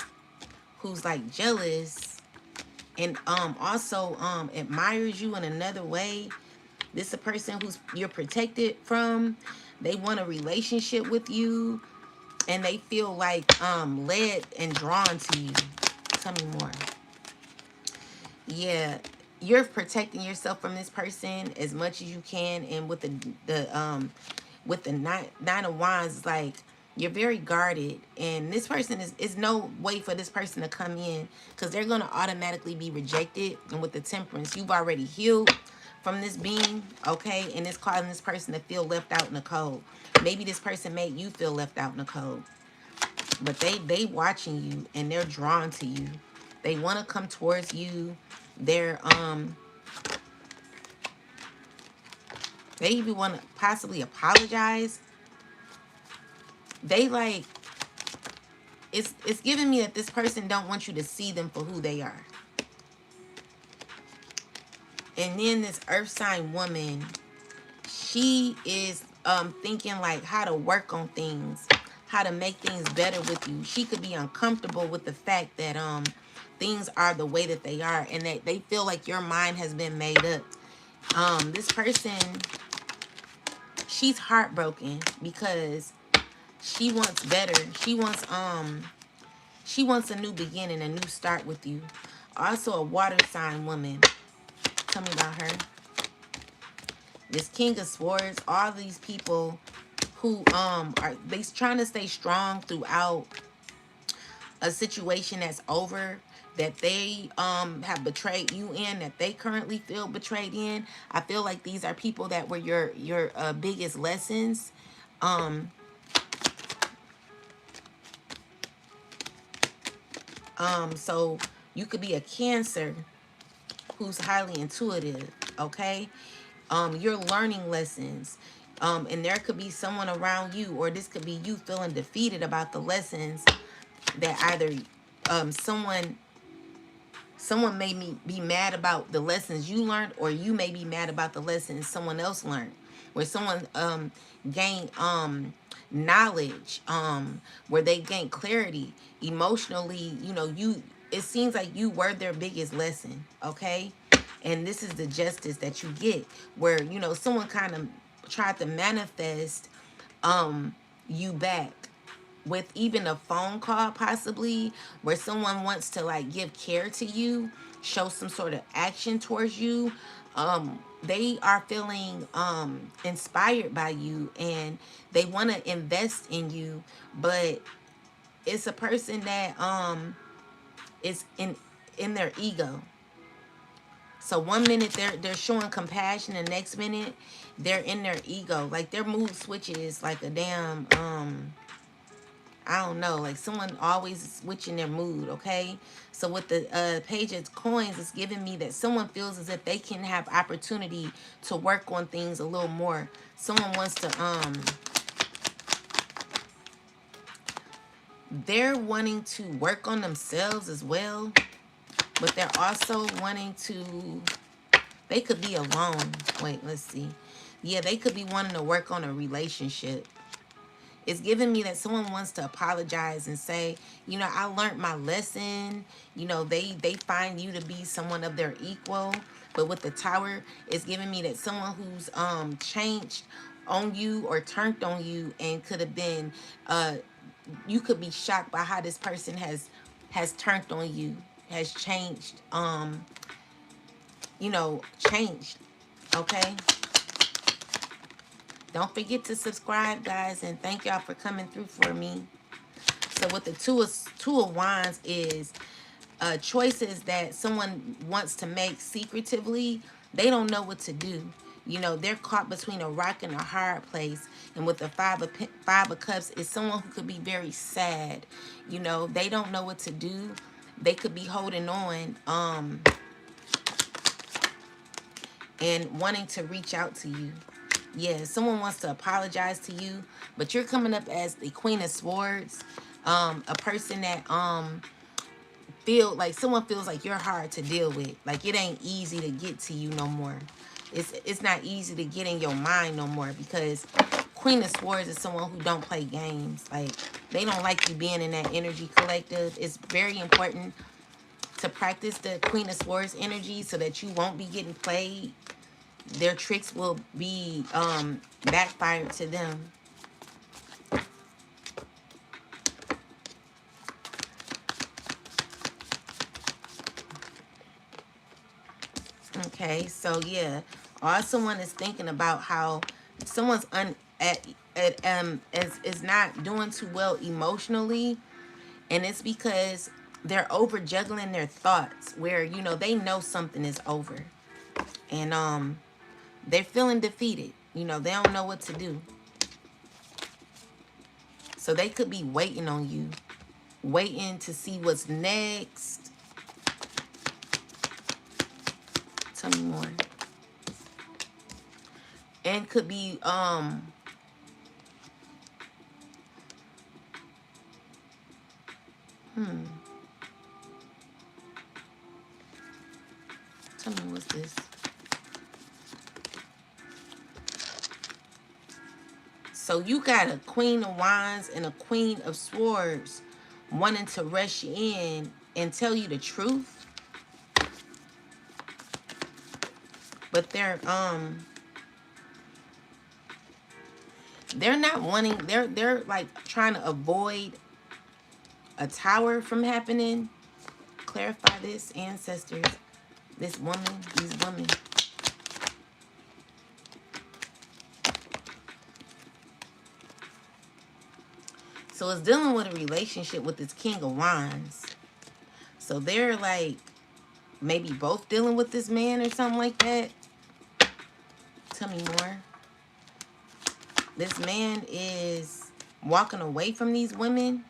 who's like jealous and also admires you in another way. This is a person who's you're protected from. They want a relationship with you, and they feel like led and drawn to you. Tell me more. Yeah, you're protecting yourself from this person as much as you can, and with the nine of wands, like, you're very guarded, and this person is no way for this person to come in, because they're going to automatically be rejected. And with the temperance, you've already healed from this being, okay, and it's causing this person to feel left out in the cold. Maybe this person made you feel left out in the cold, but they watching you and they're drawn to you. They want to come towards you. They're they even want to possibly apologize. They like, it's giving me that this person don't want you to see them for who they are. And then this earth sign woman, she is thinking like how to work on things, how to make things better with you. She could be uncomfortable with the fact that things are the way that they are, and that they feel like your mind has been made up. This person, she's heartbroken because she wants better. She wants a new beginning, a new start with you. Also a water sign woman. Tell me about her. This King of Swords, all these people who are they trying to stay strong throughout a situation that's over, that they have betrayed you in, that they currently feel betrayed in. I feel like these are people that were your biggest lessons. So you could be a Cancer who's highly intuitive, okay? You're learning lessons. And there could be someone around you, or this could be you feeling defeated about the lessons that either someone may be mad about the lessons you learned, or you may be mad about the lessons someone else learned, where someone gained knowledge, where they gained clarity emotionally. You know, it seems like you were their biggest lesson, okay? And this is the justice that you get, where, you know, someone kind of tried to manifest you back with even a phone call, possibly, where someone wants to like give care to you, show some sort of action towards you. They are feeling inspired by you, and they want to invest in you, but it's a person that is in their ego. So one minute they're showing compassion, the next minute they're in their ego. Like their mood switches like a damn I don't know, like someone always switching their mood, okay? So with the page of coins, it's giving me that someone feels as if they can have opportunity to work on things a little more. Someone wants to they're wanting to work on themselves as well, but they're also wanting to, they could be alone. Wait, let's see. Yeah, they could be wanting to work on a relationship. It's giving me that someone wants to apologize and say, you know, I learned my lesson. You know, they find you to be someone of their equal. But with the tower, it's giving me that someone who's changed on you or turned on you, and could have been you could be shocked by how this person has turned on you, has changed, you know, changed. Okay. Don't forget to subscribe, guys, and thank y'all for coming through for me. So with the two of wands is choices that someone wants to make secretively. They don't know what to do. You know, they're caught between a rock and a hard place. And with the five of cups is someone who could be very sad. You know, they don't know what to do. They could be holding on and wanting to reach out to you. Yeah, someone wants to apologize to you, but you're coming up as the Queen of Swords. A person that feel like someone feels like you're hard to deal with. Like it ain't easy to get to you no more. It's not easy to get in your mind no more, because Queen of Swords is someone who don't play games. Like they don't like you being in that energy collective. It's very important to practice the Queen of Swords energy so that you won't be getting played. Their tricks will be backfired to them. Okay, so yeah, all someone is thinking about how someone's is not doing too well emotionally, and it's because they're over juggling their thoughts, where you know they know something is over, and they're feeling defeated. You know, they don't know what to do. So they could be waiting on you, waiting to see what's next. Tell me more. And could be tell me what's this. So you got a Queen of Wands and a Queen of Swords wanting to rush you in and tell you the truth. But they're not wanting, they're like trying to avoid a tower from happening. Clarify this, ancestors. This woman, these women. So it's dealing with a relationship with this King of Wands. So they're like maybe both dealing with this man or something like that. Tell me more. This man is walking away from these women.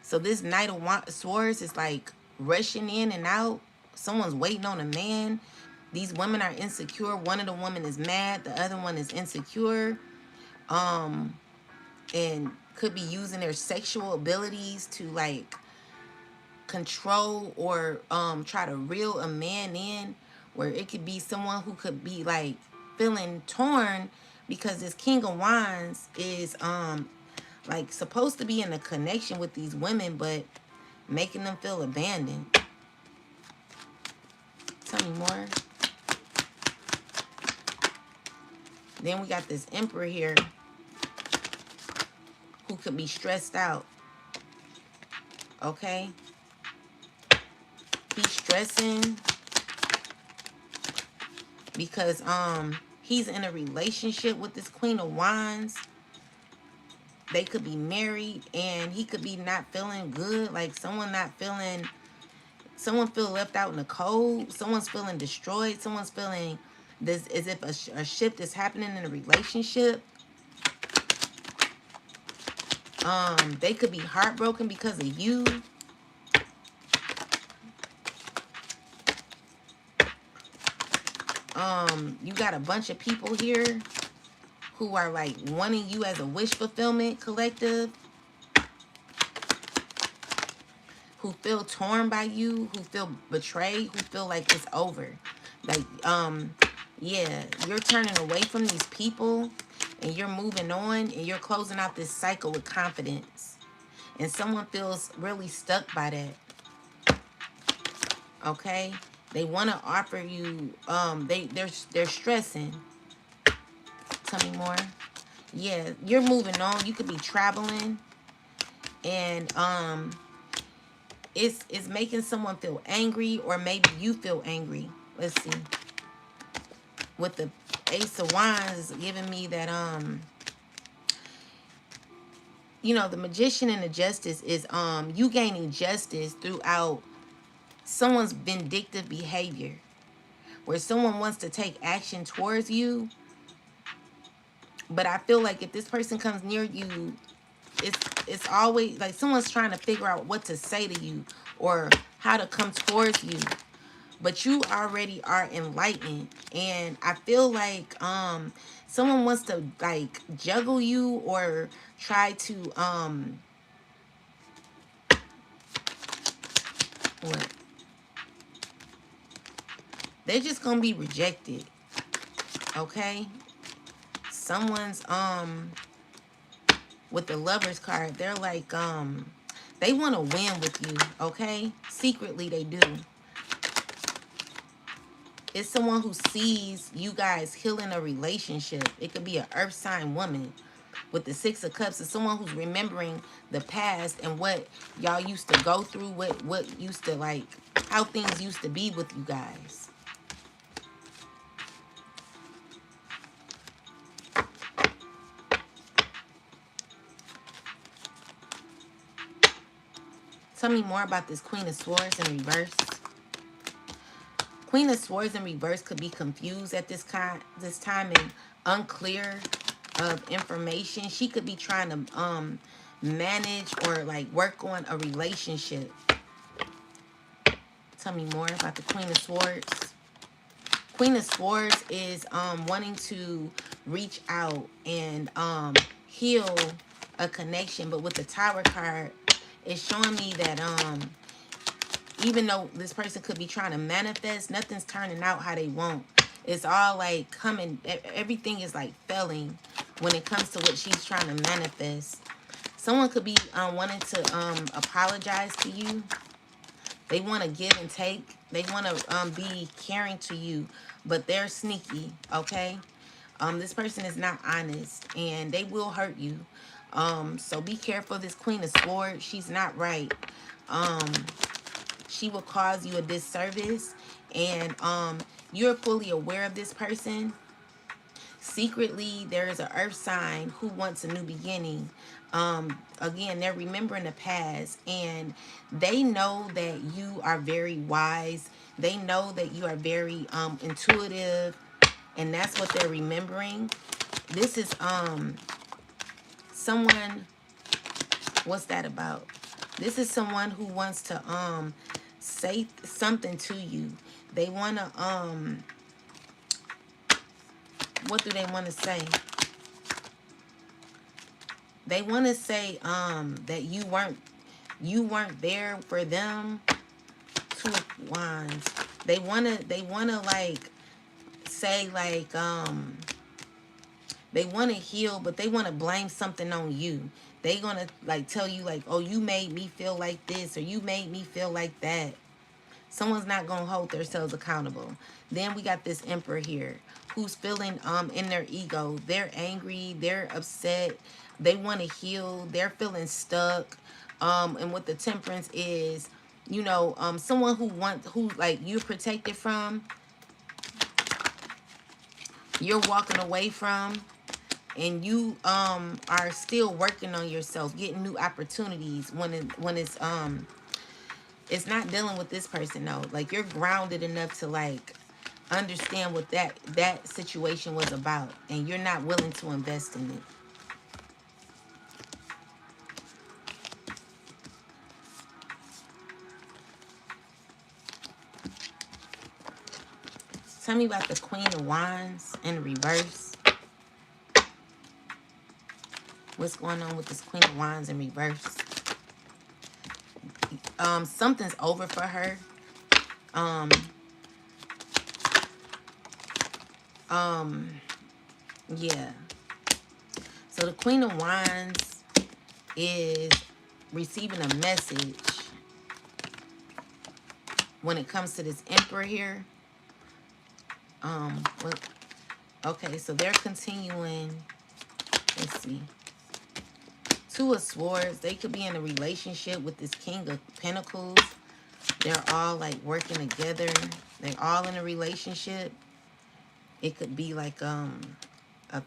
So this Knight of Swords is like rushing in and out. Someone's waiting on a man. These women are insecure. One of the women is mad. The other one is insecure. And could be using their sexual abilities to like control or try to reel a man in, where it could be someone who could be like feeling torn because this King of Wands is like supposed to be in a connection with these women, but making them feel abandoned. Tell me more. Then we got this Emperor here who could be stressed out. Okay? He's stressing because he's in a relationship with this Queen of Wands. They could be married and he could be not feeling good, like someone feel left out in the cold, someone's feeling destroyed, someone's feeling this as if a shift is happening in a relationship. They could be heartbroken because of you. You got a bunch of people here who are like wanting you as a wish fulfillment collective, who feel torn by you, who feel betrayed, who feel like it's over. Like, yeah, you're turning away from these people and you're moving on and you're closing out this cycle with confidence. And someone feels really stuck by that. Okay? They want to offer you, they're stressing. Tell me more. Yeah, you're moving on. You could be traveling and it's making someone feel angry, or maybe you feel angry. Let's see. With the Ace of Wands, is giving me that you know, the Magician and the Justice is you gaining justice throughout someone's vindictive behavior, where someone wants to take action towards you. But I feel like if this person comes near you, it's always like someone's trying to figure out what to say to you or how to come towards you. But you already are enlightened, and I feel like someone wants to like juggle you or try to what? They're just gonna be rejected. Okay? Someone's with the Lovers card, they're like they want to win with you, okay? Secretly they do. It's someone who sees you guys healing a relationship. It could be an earth sign woman. With the Six of Cups, it's someone who's remembering the past and what y'all used to go through, what used to like, how things used to be with you guys. Tell me more about this Queen of Swords in reverse. Queen of Swords in reverse could be confused at this time and unclear of information. She could be trying to manage or like work on a relationship. Tell me more about the Queen of Swords. Queen of Swords is wanting to reach out and heal a connection, but with the Tower card, it's showing me that even though this person could be trying to manifest, nothing's turning out how they want. It's all like coming, everything is like failing when it comes to what she's trying to manifest. Someone could be wanting to apologize to you. They want to give and take. They want to be caring to you, but they're sneaky, okay? This person is not honest, and they will hurt you. So be careful of this Queen of Swords. She's not right. She will cause you a disservice, and you're fully aware of this person. Secretly, there is an earth sign who wants a new beginning. Again, they're remembering the past, and they know that you are very wise. They know that you are very intuitive, and that's what they're remembering. This is someone, what's that about? This is someone who wants to say something to you. They want to what do they want to say? They want to say that you weren't there for them. Two of Wands. They wanna like say like they want to heal, but they want to blame something on you. They gonna like tell you like, oh, you made me feel like this, or you made me feel like that. Someone's not going to hold themselves accountable. Then we got this Emperor here who's feeling in their ego. They're angry, they're upset, they want to heal, they're feeling stuck. And what the Temperance is, you know, someone who like you're protected from, you're walking away from, and you are still working on yourself, getting new opportunities when it's not dealing with this person though. Like you're grounded enough to like understand what that situation was about, and you're not willing to invest in it. Tell me about the Queen of Wands in reverse. What's going on with this Queen of Wands in reverse? Something's over for her. Um, yeah. So the Queen of Wands is receiving a message when it comes to this Emperor here. Well, okay, so they're continuing. Let's see. Two of Swords. They could be in a relationship with this King of Pentacles. They're all like working together. They're all in a relationship. It could be like a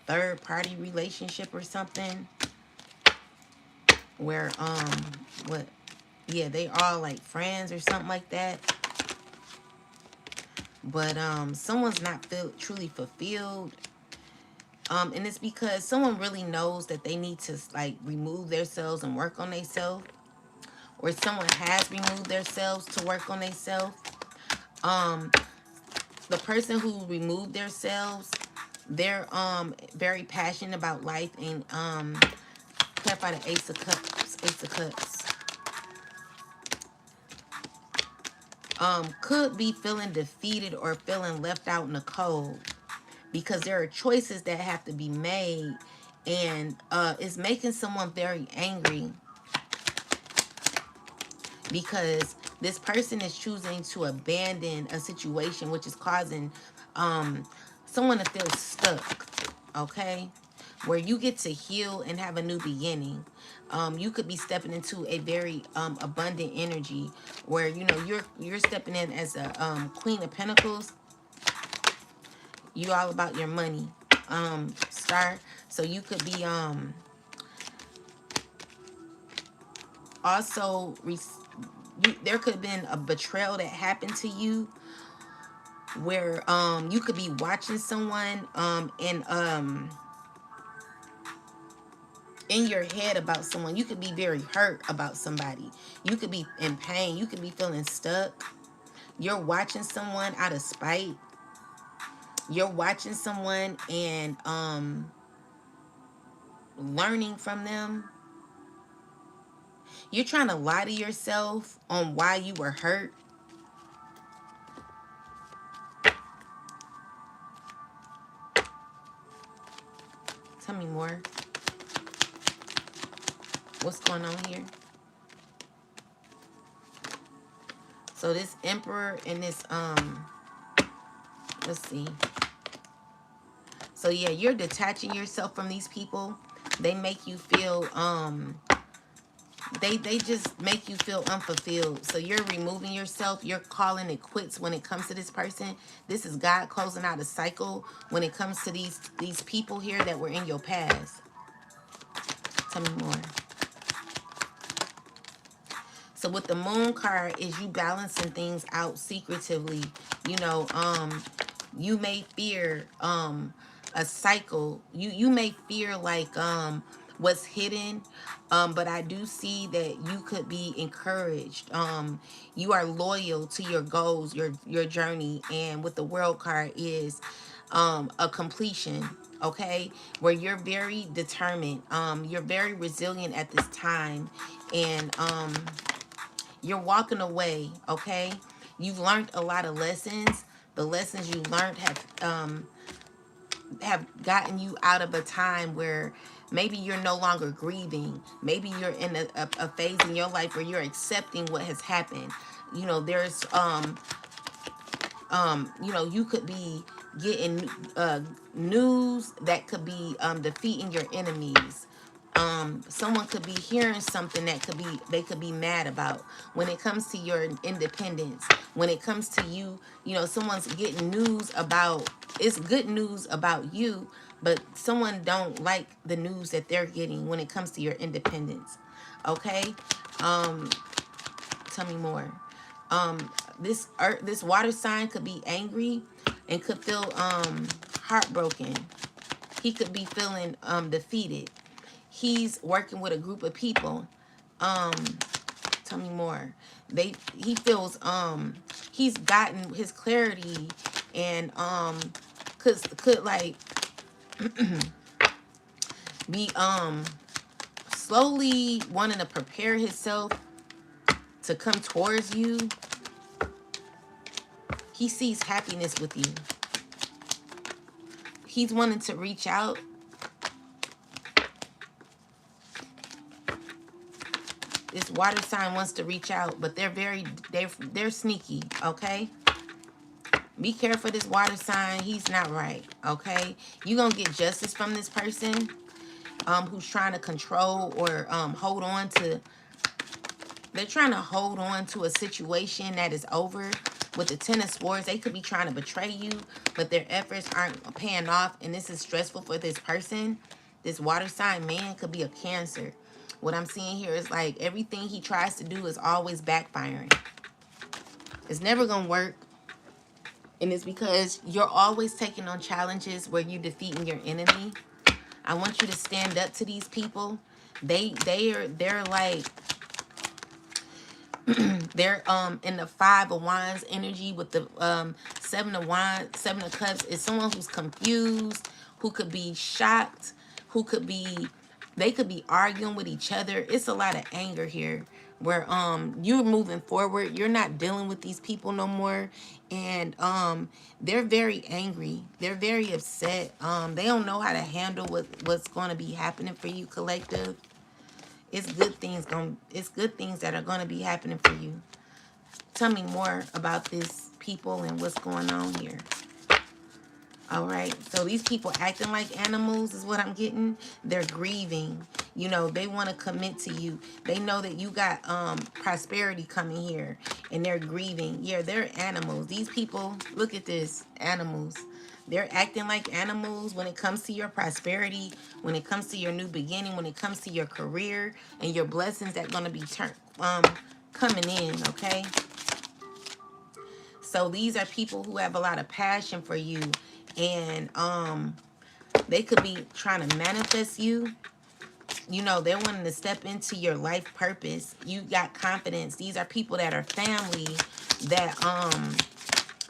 third party relationship or something. Where what yeah, they all like friends or something like that. But someone's not truly fulfilled. And it's because someone really knows that they need to like remove themselves and work on themselves, or someone has removed themselves to work on themselves. Um, the person who removed themselves, they're very passionate about life, and clarify the Ace of Cups. Ace of Cups. Could be feeling defeated or feeling left out in the cold, because there are choices that have to be made, and it's making someone very angry, because this person is choosing to abandon a situation, which is causing someone to feel stuck. Okay, where you get to heal and have a new beginning. You could be stepping into a very abundant energy, where you know you're stepping in as a Queen of Pentacles. You all about your money, star. So you could be also there could have been a betrayal that happened to you, where you could be watching someone and in your head about someone. You could be very hurt about somebody. You could be in pain. You could be feeling stuck. You're watching someone out of spite. You're watching someone and learning from them. You're trying to lie to yourself on why you were hurt. Tell me more. What's going on here? So this Emperor and this let's see. So yeah, you're detaching yourself from these people. They make you feel they just make you feel unfulfilled. So you're removing yourself. You're calling it quits when it comes to this person. This is God closing out a cycle when it comes to these people here that were in your past. Tell me more. So with the Moon card is you balancing things out secretively. You know, you may fear a cycle. You may fear like what's hidden, but I do see that you could be encouraged. You are loyal to your goals, your journey, and with the World card is a completion. Okay, where you're very determined. You're very resilient at this time, and you're walking away. Okay, you've learned a lot of lessons. The lessons you learned have gotten you out of a time where maybe you're no longer grieving. Maybe you're in a phase in your life where you're accepting what has happened. You know, there's you know, you could be getting news that could be defeating your enemies. Someone could be hearing something that could be they could be mad about when it comes to your independence. When it comes to you, you know, someone's getting news about, it's good news about you, but someone don't like the news that they're getting when it comes to your independence. Okay, um, tell me more. This earth, this water sign could be angry and could feel heartbroken. He could be feeling defeated. He's working with a group of people. Um, tell me more. He feels he's gotten his clarity and could like be slowly wanting to prepare himself to come towards you. He sees happiness with you. He's wanting to reach out. This water sign wants to reach out, but they're sneaky, okay? Be careful, this water sign. He's not right, okay? You're going to get justice from this person who's trying to control or hold on to. They're trying to hold on to a situation that is over. With the Ten of Swords, they could be trying to betray you, but their efforts aren't paying off, and this is stressful for this person. This water sign man could be a Cancer. What I'm seeing here is like everything he tries to do is always backfiring. It's never going to work. And it's because you're always taking on challenges where you're defeating your enemy. I want you to stand up to these people. They're like they're in the Five of Wands energy with the Seven of Wands, Seven of Cups. Is someone who's confused, who could be shocked, who could be, they could be arguing with each other. It's a lot of anger here where you're moving forward. You're not dealing with these people no more, and they're very angry. They're very upset. They don't know how to handle what's going to be happening for you, collective. It's good things that are going to be happening for you. Tell me more about this people and what's going on here. All right. So these people acting like animals is what I'm getting. They're grieving. You know, they want to commit to you. They know that you got prosperity coming here and they're grieving. Yeah, they're animals. These people, look at this, animals. They're acting like animals when it comes to your prosperity, when it comes to your new beginning, when it comes to your career and your blessings that are going to be coming in, okay? So these are people who have a lot of passion for you, and they could be trying to manifest you. You know, they're wanting to step into your life purpose. You got confidence. These are people that are family that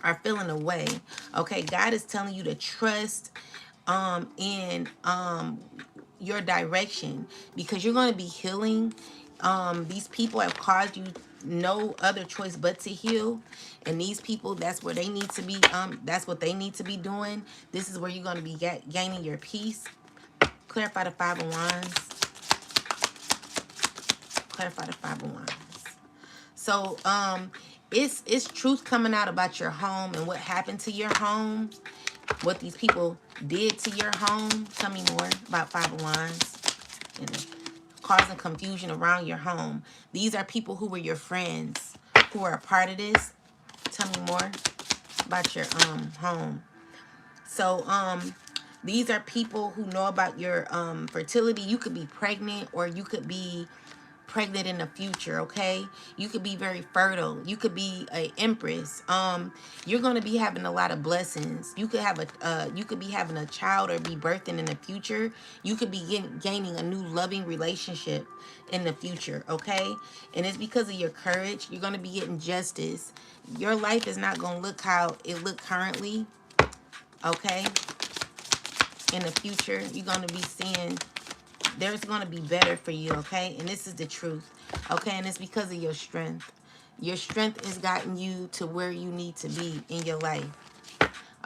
are feeling away. Okay, God is telling you to trust in your direction, because you're going to be healing. These people have caused you no other choice but to heal, and these people, that's where they need to be. That's what they need to be doing. This is where you're going to be gaining your peace. Clarify the Five of Wands. Clarify the Five of Wands. So it's truth coming out about your home and what happened to your home, what these people did to your home. Tell me more about Five of Wands and causing confusion around your home. These are people who were your friends, who are a part of this. Tell me more about your home. So these are people who know about your fertility. You could be pregnant, or you could be pregnant in the future, okay? You could be very fertile. You could be a empress. You're going to be having a lot of blessings. You could have you could be having a child or be birthing in the future. You could be gaining a new loving relationship in the future, okay? And it's because of your courage. You're going to be getting justice. Your life is not going to look how it look currently, okay? In the future, you're going to be seeing there's going to be better for you, okay? And this is the truth, okay? And it's because of your strength. Your strength has gotten you to where you need to be in your life,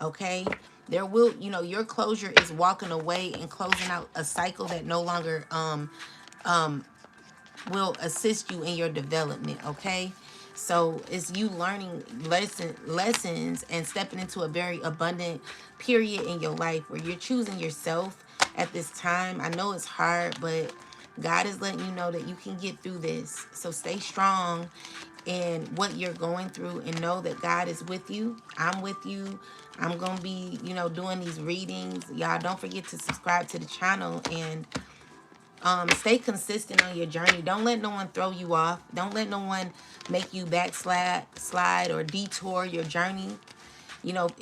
okay? There will, you know, your closure is walking away and closing out a cycle that no longer will assist you in your development, okay? So it's you learning lessons and stepping into a very abundant period in your life where you're choosing yourself at this time. I know it's hard, but God is letting you know that you can get through this. So stay strong in what you're going through and know that God is with you. I'm with you. I'm going to be, doing these readings. Y'all don't forget to subscribe to the channel and stay consistent on your journey. Don't let no one throw you off. Don't let no one make you slide or detour your journey.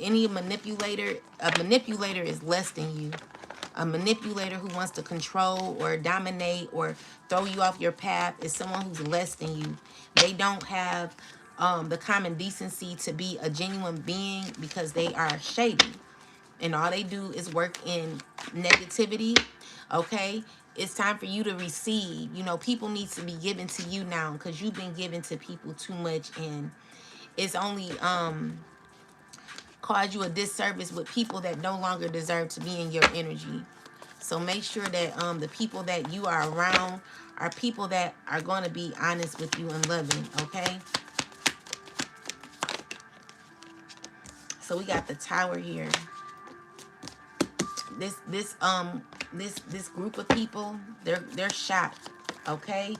Any a manipulator is less than you. A manipulator who wants to control or dominate or throw you off your path is someone who's less than you. They don't have the common decency to be a genuine being because they are shady. And all they do is work in negativity. Okay? It's time for you to receive. People need to be given to you now because you've been given to people too much, and it's only cause you a disservice with people that no longer deserve to be in your energy. So make sure that the people that you are around are people that are going to be honest with you and loving, okay? So we got the Tower here. This group of people, they're shocked, okay?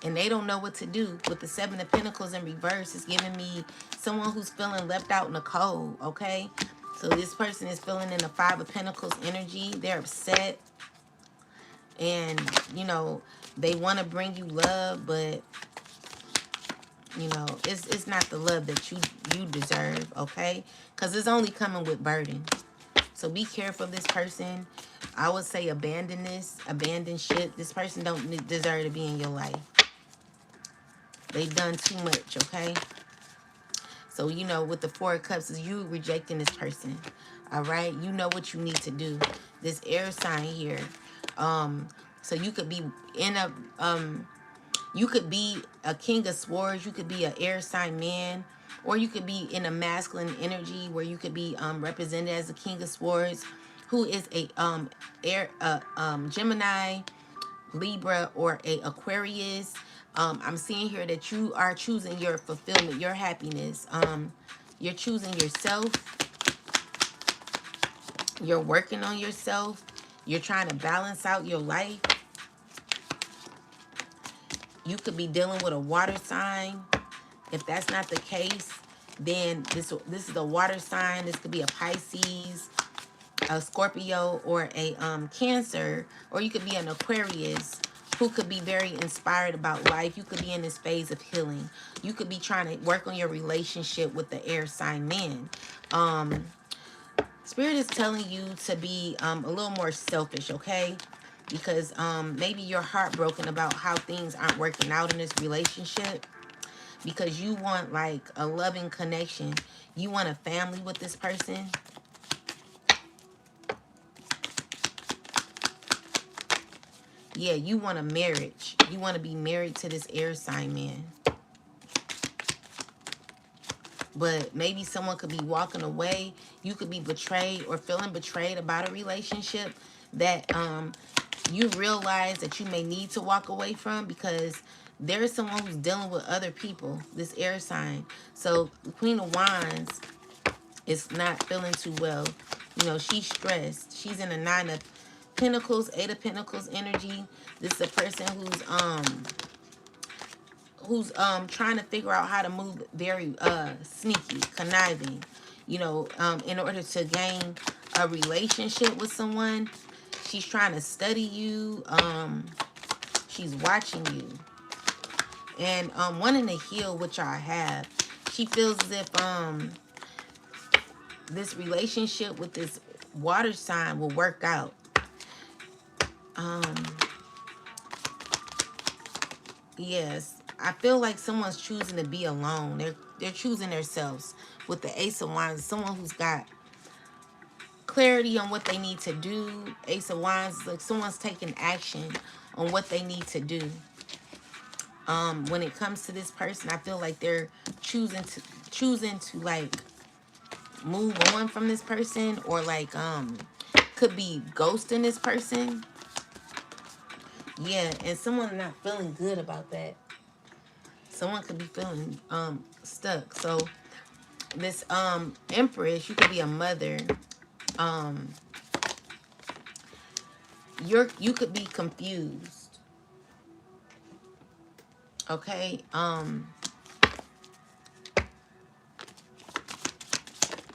And they don't know what to do. With the Seven of Pentacles in reverse, it's giving me someone who's feeling left out in the cold, okay? So this person is feeling in the Five of Pentacles energy. They're upset. And, they want to bring you love, but, it's not the love that you deserve, okay? Because it's only coming with burden. So be careful of this person. I would say abandon shit. This person don't deserve to be in your life. They've done too much, okay? So, with the Four of Cups, is you rejecting this person. All right? You know what you need to do. This air sign here. So you could be in a you could be a King of Swords, you could be an air sign man, or you could be in a masculine energy where you could be represented as a King of Swords, who is a Gemini, Libra, or a Aquarius. I'm seeing here that you are choosing your fulfillment, your happiness. You're choosing yourself. You're working on yourself. You're trying to balance out your life. You could be dealing with a water sign. If that's not the case, then this is a water sign. This could be a Pisces, a Scorpio, or a Cancer, or you could be an Aquarius who could be very inspired about life. You could be in this phase of healing. You could be trying to work on your relationship with the air sign man. Spirit is telling you to be a little more selfish, okay? Because maybe you're heartbroken about how things aren't working out in this relationship, because you want like a loving connection. You want a family with this person. Yeah, you want a marriage. You want to be married to this air sign man. But maybe someone could be walking away. You could be betrayed or feeling betrayed about a relationship that you realize that you may need to walk away from, because there is someone who's dealing with other people, this air sign. So the Queen of Wands is not feeling too well. She's stressed. She's in a Nine of Pentacles, Eight of Pentacles energy. This is a person who's trying to figure out how to move very sneaky, conniving, in order to gain a relationship with someone. She's trying to study you. She's watching you. And wanting to heal what y'all have. She feels as if this relationship with this water sign will work out. Yes, I feel like someone's choosing to be alone. They're choosing themselves with the Ace of Wands. Someone who's got clarity on what they need to do. Ace of Wands is like someone's taking action on what they need to do. When it comes to this person, I feel like they're choosing to like move on from this person, or like could be ghosting this person. Yeah, and someone not feeling good about that. Someone could be feeling stuck. So this Empress, you could be a mother. Um, you could be confused. Okay.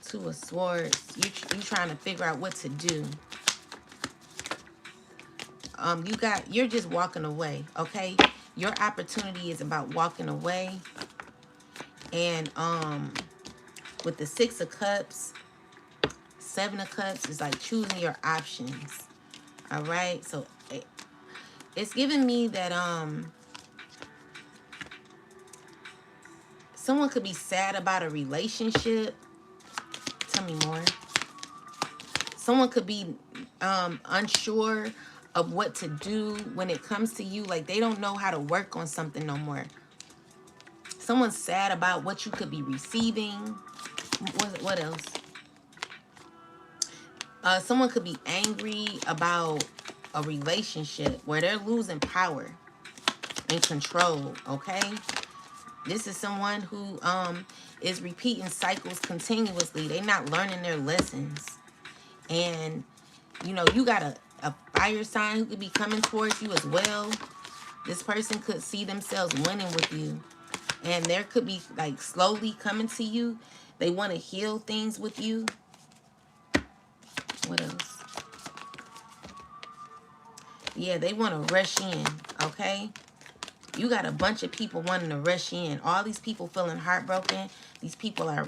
Two of Swords. You trying to figure out what to do. You're just walking away. Okay. Your opportunity is about walking away. And with the Six of Cups, Seven of Cups is like choosing your options. All right. So it's giving me that someone could be sad about a relationship. Tell me more. Someone could be unsure of what to do when it comes to you. Like they don't know how to work on something no more. Someone's sad about what you could be receiving. What else? Someone could be angry about a relationship where they're losing power and control. Okay. This is someone who is repeating cycles continuously. They're not learning their lessons. And, you know, you got a fire sign who could be coming towards you as well. This person could see themselves winning with you. And there could be, like, slowly coming to you. They want to heal things with you. What else? Yeah, they want to rush in, okay? You got a bunch of people wanting to rush in. All these people feeling heartbroken. These people are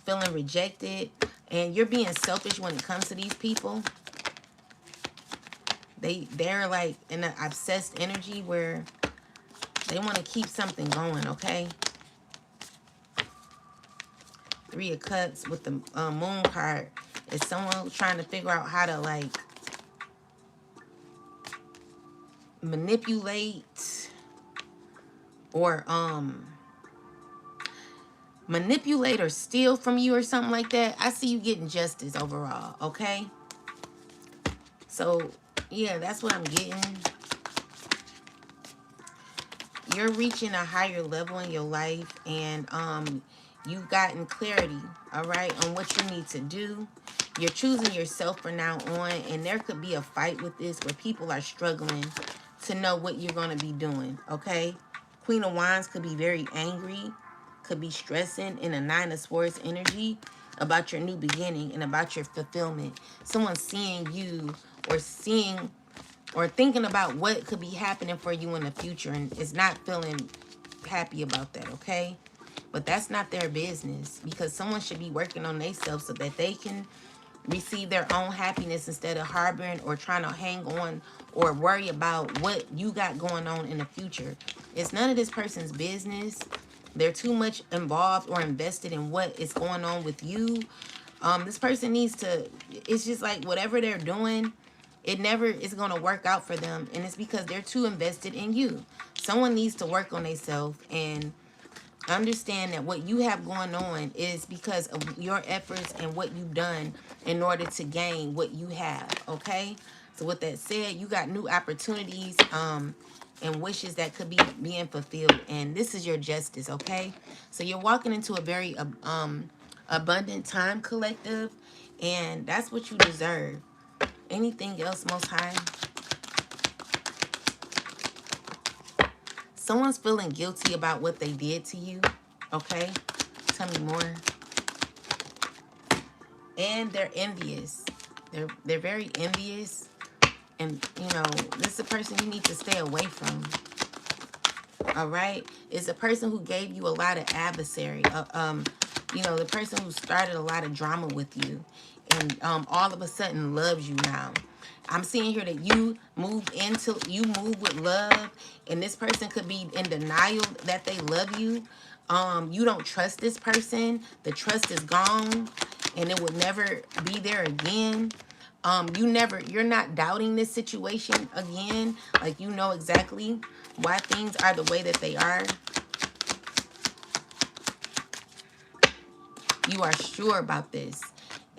feeling rejected. And you're being selfish when it comes to these people. They're like in an obsessed energy where they want to keep something going, okay? Three of Cups with the Moon card is someone who's trying to figure out how to, like, manipulate or steal from you or something like that. I see you getting justice overall, okay? So, yeah, that's what I'm getting. You're reaching a higher level in your life, and you've gotten clarity, all right, on what you need to do. You're choosing yourself from now on, and there could be a fight with this where people are struggling to know what you're going to be doing, okay? Queen of Wands could be very angry, could be stressing in a Nine of Swords energy about your new beginning and about your fulfillment. Someone seeing you or seeing or thinking about what could be happening for you in the future and is not feeling happy about that, okay? But that's not their business, because someone should be working on themselves so that they can receive their own happiness instead of harboring or trying to hang on or worry about what you got going on in the future. It's none of this person's business. They're too much involved or invested in what is going on with you. This person needs to, it's just like whatever they're doing, it never is going to work out for them. And it's because they're too invested in you. Someone needs to work on themselves and understand that what you have going on is because of your efforts and what you've done in order to gain what you have, okay? So with that said, you got new opportunities and wishes that could be being fulfilled, and this is your justice, okay? So you're walking into a very abundant time, collective, and that's what you deserve. Anything else, Most High? Someone's feeling guilty about what they did to you, okay? Tell me more. And they're envious. They're very envious. And, you know, this is a person you need to stay away from. All right? It's a person who gave you a lot of adversary. You know, the person who started a lot of drama with you. And all of a sudden loves you now. I'm seeing here that you move with love, and this person could be in denial that they love you. You don't trust this person. The trust is gone, and it will never be there again. You're not doubting this situation again. Like, you know exactly why things are the way that they are. You are sure about this.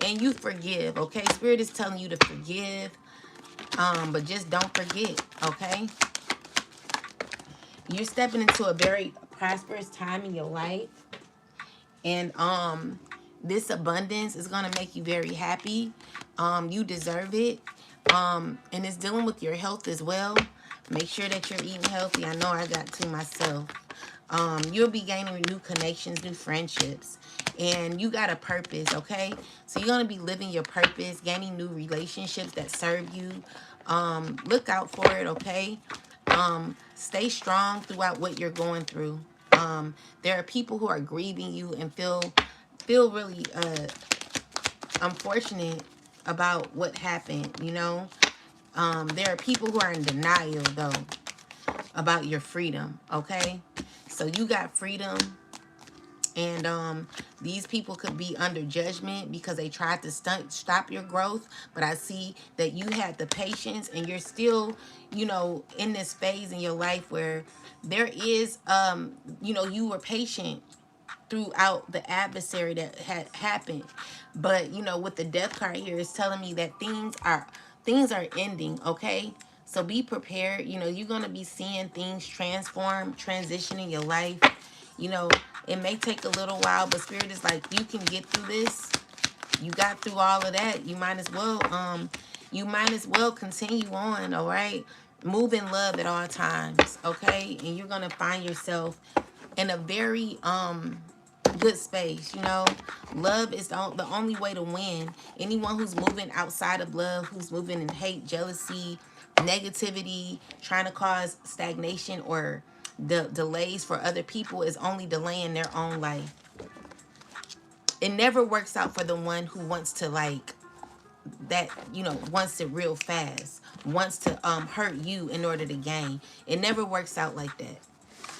And you forgive, okay? Spirit is telling you to forgive. But just don't forget, okay? You're stepping into a very prosperous time in your life, and this abundance is going to make you very happy. You deserve it. And it's dealing with your health as well. Make sure that you're eating healthy. I know I got to myself. You'll be gaining new connections, new friendships, and you got a purpose, okay? So you're going to be living your purpose, gaining new relationships that serve you. Look out for it, okay? Stay strong throughout what you're going through. There are people who are grieving you and feel really unfortunate about what happened, you know. There are people who are in denial though about your freedom, okay? So you got freedom, and these people could be under judgment because they tried to stop your growth, but I see that you had the patience, and you're still, you know, in this phase in your life where there is you know, you were patient throughout the adversary that had happened. But you know, with the death card here, it's telling me that things are ending, okay? So be prepared. You know, you're going to be seeing things transform, transition in your life. You know, it may take a little while, but spirit is like, you can get through this. You got through all of that. You might as well continue on, all right? Move in love at all times, okay? And you're going to find yourself in a very good space, you know. Love is the only way to win. Anyone who's moving outside of love, who's moving in hate, jealousy, negativity, trying to cause stagnation or delays for other people, is only delaying their own life. It never works out for the one who wants to, like, that, you know, wants it real fast, wants to hurt you in order to gain. It never works out like that,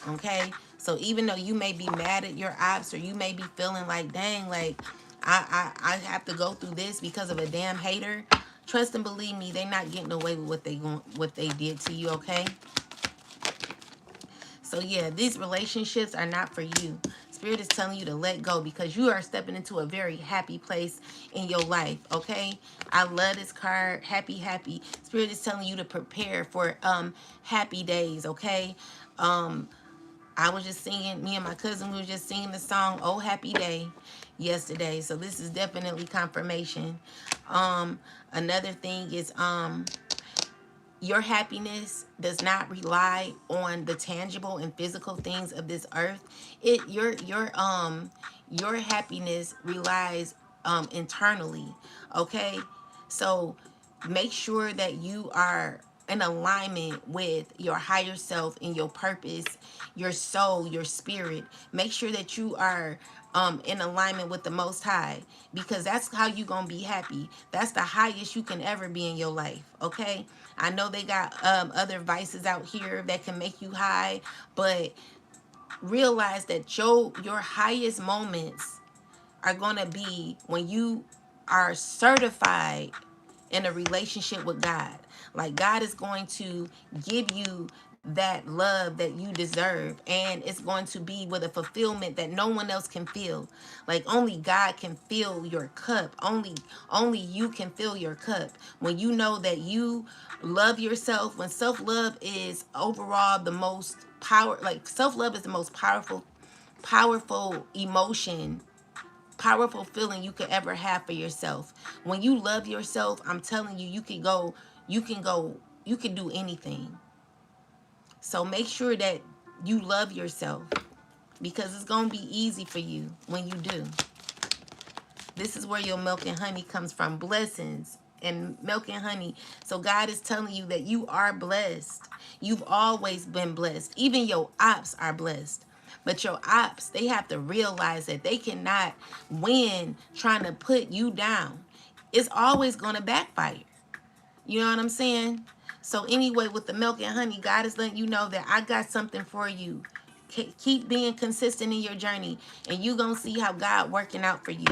okay? So even though you may be mad at your ops, or you may be feeling like, dang, like, I have to go through this because of a damn hater, trust and believe me, they're not getting away with what they did to you, okay? So yeah, these relationships are not for you. Spirit is telling you to let go because you are stepping into a very happy place in your life, okay? I love this card. Happy, happy. Spirit is telling you to prepare for happy days, okay? I was just singing, me and my cousin, we were just singing the song Oh Happy Day yesterday. So this is definitely confirmation. Another thing is your happiness does not rely on the tangible and physical things of this earth. Your happiness relies internally, okay? So make sure that you are in alignment with your higher self and your purpose, your soul, your spirit. Make sure that you are in alignment with the Most High, because that's how you gonna be happy. That's the highest you can ever be in your life, okay? I know they got other vices out here that can make you high, but realize that your highest moments are gonna be when you are certified in a relationship with God. Like, God is going to give you that love that you deserve, and it's going to be with a fulfillment that no one else can feel. Like, only God can fill your cup. Only you can fill your cup. When you know that you love yourself, when self-love is overall the most self-love is the most powerful emotion, powerful feeling you could ever have for yourself. When you love yourself, I'm telling you, you can do anything. So make sure that you love yourself, because it's going to be easy for you when you do. This is where your milk and honey comes from. Blessings and milk and honey. So God is telling you that you are blessed. You've always been blessed. Even your ops are blessed. But your ops, they have to realize that they cannot win trying to put you down. It's always going to backfire. You know what I'm saying? So anyway, with the milk and honey, God is letting you know that I got something for you. Keep being consistent in your journey, and you going to see how God working out for you.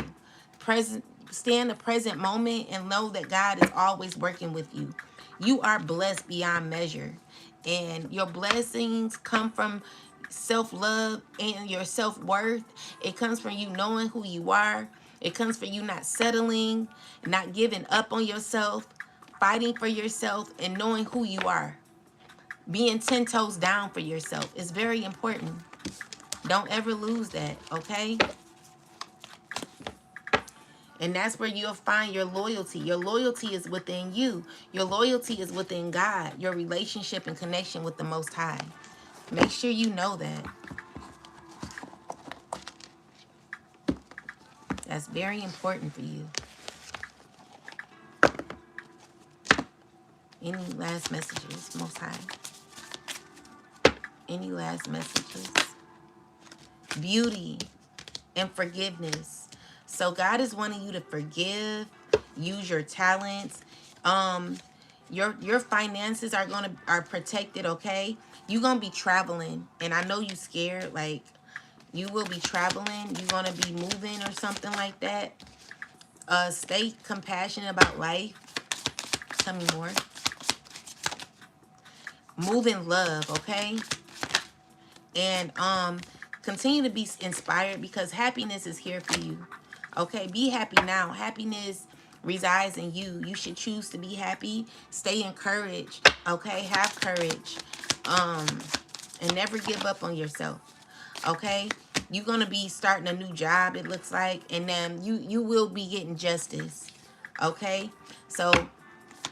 Stay in the present moment and know that God is always working with you. You are blessed beyond measure, and your blessings come from self-love and your self-worth. It comes from you knowing who you are. It comes from you not settling, not giving up on yourself, fighting for yourself, and knowing who you are. Being 10 toes down for yourself is very important. Don't ever lose that, okay? And that's where you'll find your loyalty. Your loyalty is within you. Your loyalty is within God, your relationship and connection with the Most High. Make sure you know that. That's very important for you. Any last messages, Most High? Any last messages? Beauty and forgiveness. So God is wanting you to forgive, use your talents. Your finances are protected, okay? You're gonna be traveling, and I know you scared, like you will be traveling, you're gonna be moving or something like that. Stay compassionate about life. Tell me more. Move in love, okay? And continue to be inspired, because happiness is here for you. Okay, be happy now. Happiness resides in you. You should choose to be happy. Stay encouraged. Okay, have courage. And never give up on yourself. Okay, you're gonna be starting a new job, it looks like, and then you will be getting justice. Okay, so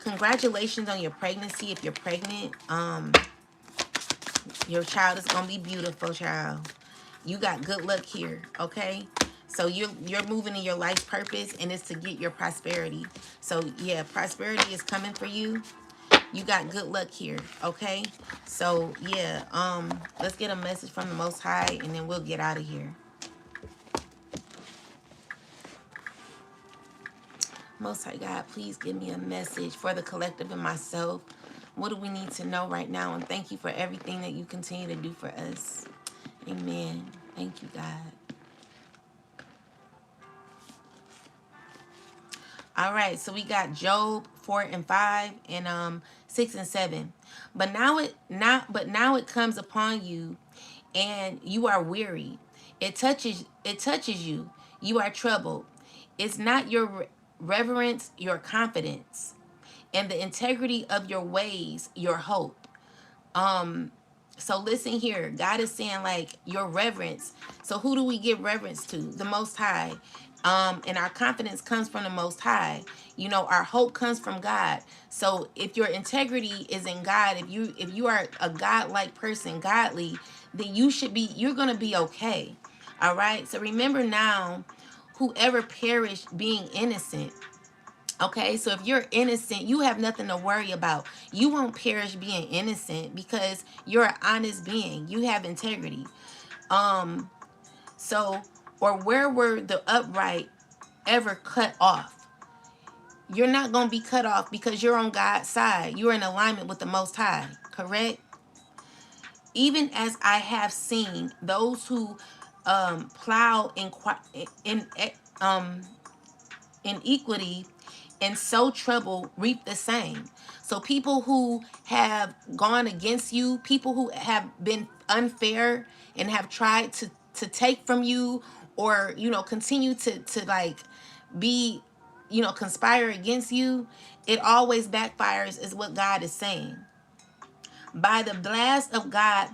congratulations on your pregnancy. If you're pregnant, your child is gonna be beautiful, child. You got good luck here, okay? So you're moving in your life's purpose, and it's to get your prosperity. So yeah, prosperity is coming for you. You got good luck here, okay? So yeah, let's get a message from the Most High, and then we'll get out of here. Most High God, please give me a message for the collective and myself. What do we need to know right now? And thank you for everything that you continue to do for us. Amen. Thank you, God. All right, so we got Job 4 and 5 and 6 and 7. But now it comes upon you, and you are weary. It touches you. You are troubled. It's not your reverence, your confidence, and the integrity of your ways, your hope. So listen here. God is saying, like, your reverence. So who do we give reverence to? The Most High. And our confidence comes from the Most High. You know, our hope comes from God. So if your integrity is in God, if you are a God-like person, godly, then you're gonna be okay. All right. So remember now, whoever perished being innocent. Okay, so if you're innocent, you have nothing to worry about. You won't perish being innocent, because you're an honest being. You have integrity. So, or where were the upright ever cut off? You're not going to be cut off, because you're on God's side. You're in alignment with the Most High, correct? Even as I have seen those who plow in equity and sow trouble reap the same. So people who have gone against you, people who have been unfair and have tried to take from you, or continue to like be conspire against you, it always backfires, is what God is saying. By the blast of God,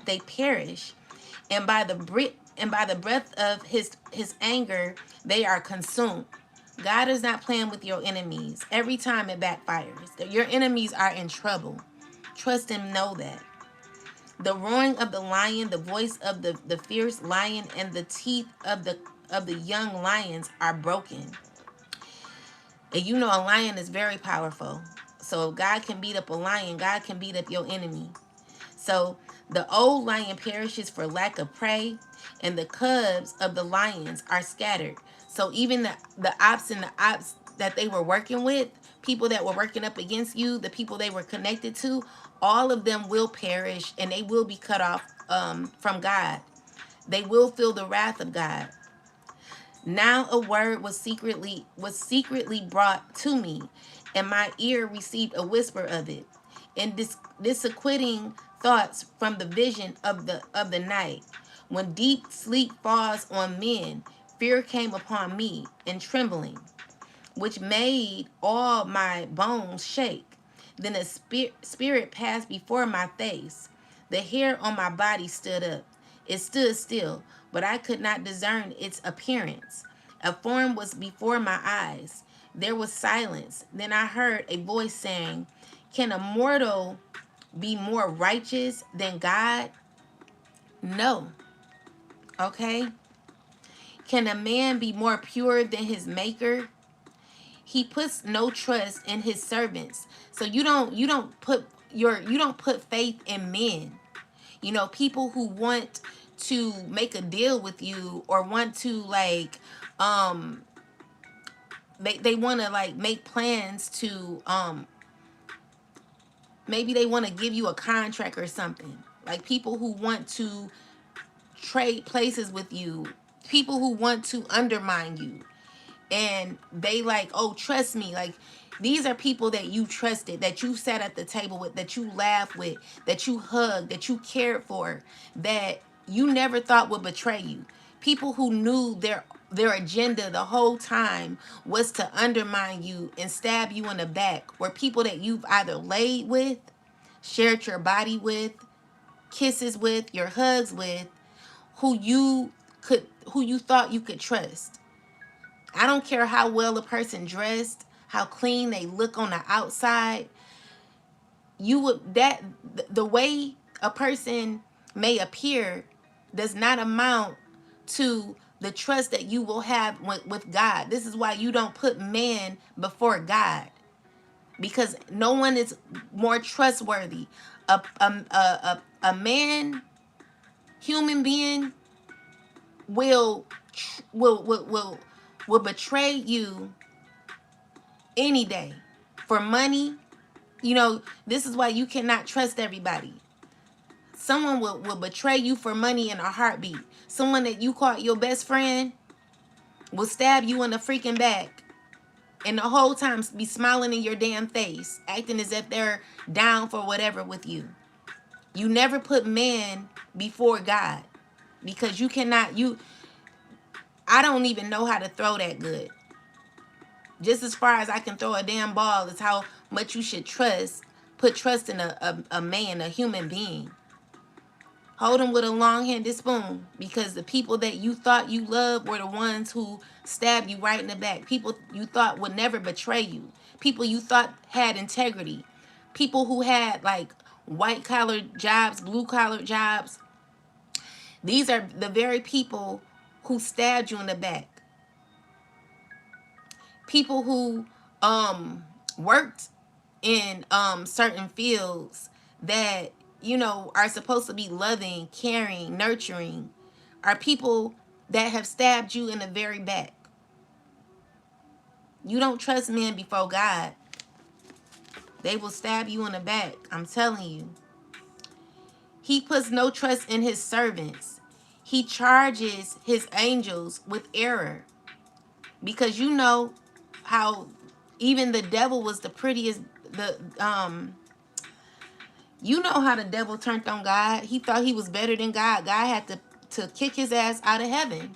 they perish, and by the breath of his anger they are consumed. God is not playing with your enemies. Every time it backfires. Your enemies are in trouble. Trust and know that. The roaring of the lion, the voice of the fierce lion, and the teeth of the young lions are broken. And you know a lion is very powerful. So if God can beat up a lion, God can beat up your enemy. So the old lion perishes for lack of prey, and the cubs of the lions are scattered. So even the ops and the ops that they were working with, people that were working up against you, the people they were connected to, all of them will perish, and they will be cut off from God. They will feel the wrath of God. Now a word was secretly brought to me, and my ear received a whisper of it, and disquieting thoughts from the vision of the night. When deep sleep falls on men, fear came upon me, and trembling, which made all my bones shake. Then a spirit passed before my face. The hair on my body stood up. It stood still, but I could not discern its appearance. A form was before my eyes. There was silence. Then I heard a voice saying, "Can a mortal be more righteous than God? No." Okay? Can a man be more pure than his maker? He puts no trust in his servants. So you don't put faith in men. You know, people who want to make a deal with you or want to like um they want to like make plans to maybe they want to give you a contract or something. Like people who want to trade places with you, people who want to undermine you. And they like, oh, trust me. Like, these are people that you trusted, that you sat at the table with, that you laughed with, that you hugged, that you cared for, that you never thought would betray you. People who knew their agenda the whole time was to undermine you and stab you in the back, were people that you've either laid with, shared your body with, kisses with, your hugs with, who you thought you could trust. I don't care how well a person dressed, how clean they look on the outside. You would that the way a person may appear does not amount to the trust that you will have with God. This is why you don't put man before God, because no one is more trustworthy. A man, human being will will will will will betray you any day for money. You know, this is why you cannot trust everybody. Someone will betray you for money in a heartbeat. Someone that you call your best friend will stab you in the freaking back and the whole time be smiling in your damn face, acting as if they're down for whatever with you. You never put man before God, because you cannot, I don't even know how to throw that good. Just as far as I can throw a damn ball is how much you should put trust in a man, a human being. Hold him with a long-handed spoon, because the people that you thought you loved were the ones who stabbed you right in the back. People you thought would never betray you. People you thought had integrity. People who had like white-collar jobs, blue-collar jobs. These are the very people who stabbed you in the back. People who worked in certain fields that, you know, are supposed to be loving, caring, nurturing, are people that have stabbed you in the very back. You don't trust men before God. They will stab you in the back. I'm telling you. He puts no trust in his servants. He charges his angels with error. Because you know how even the devil was the prettiest, you know how the devil turned on God. He thought he was better than God. God had to kick his ass out of heaven,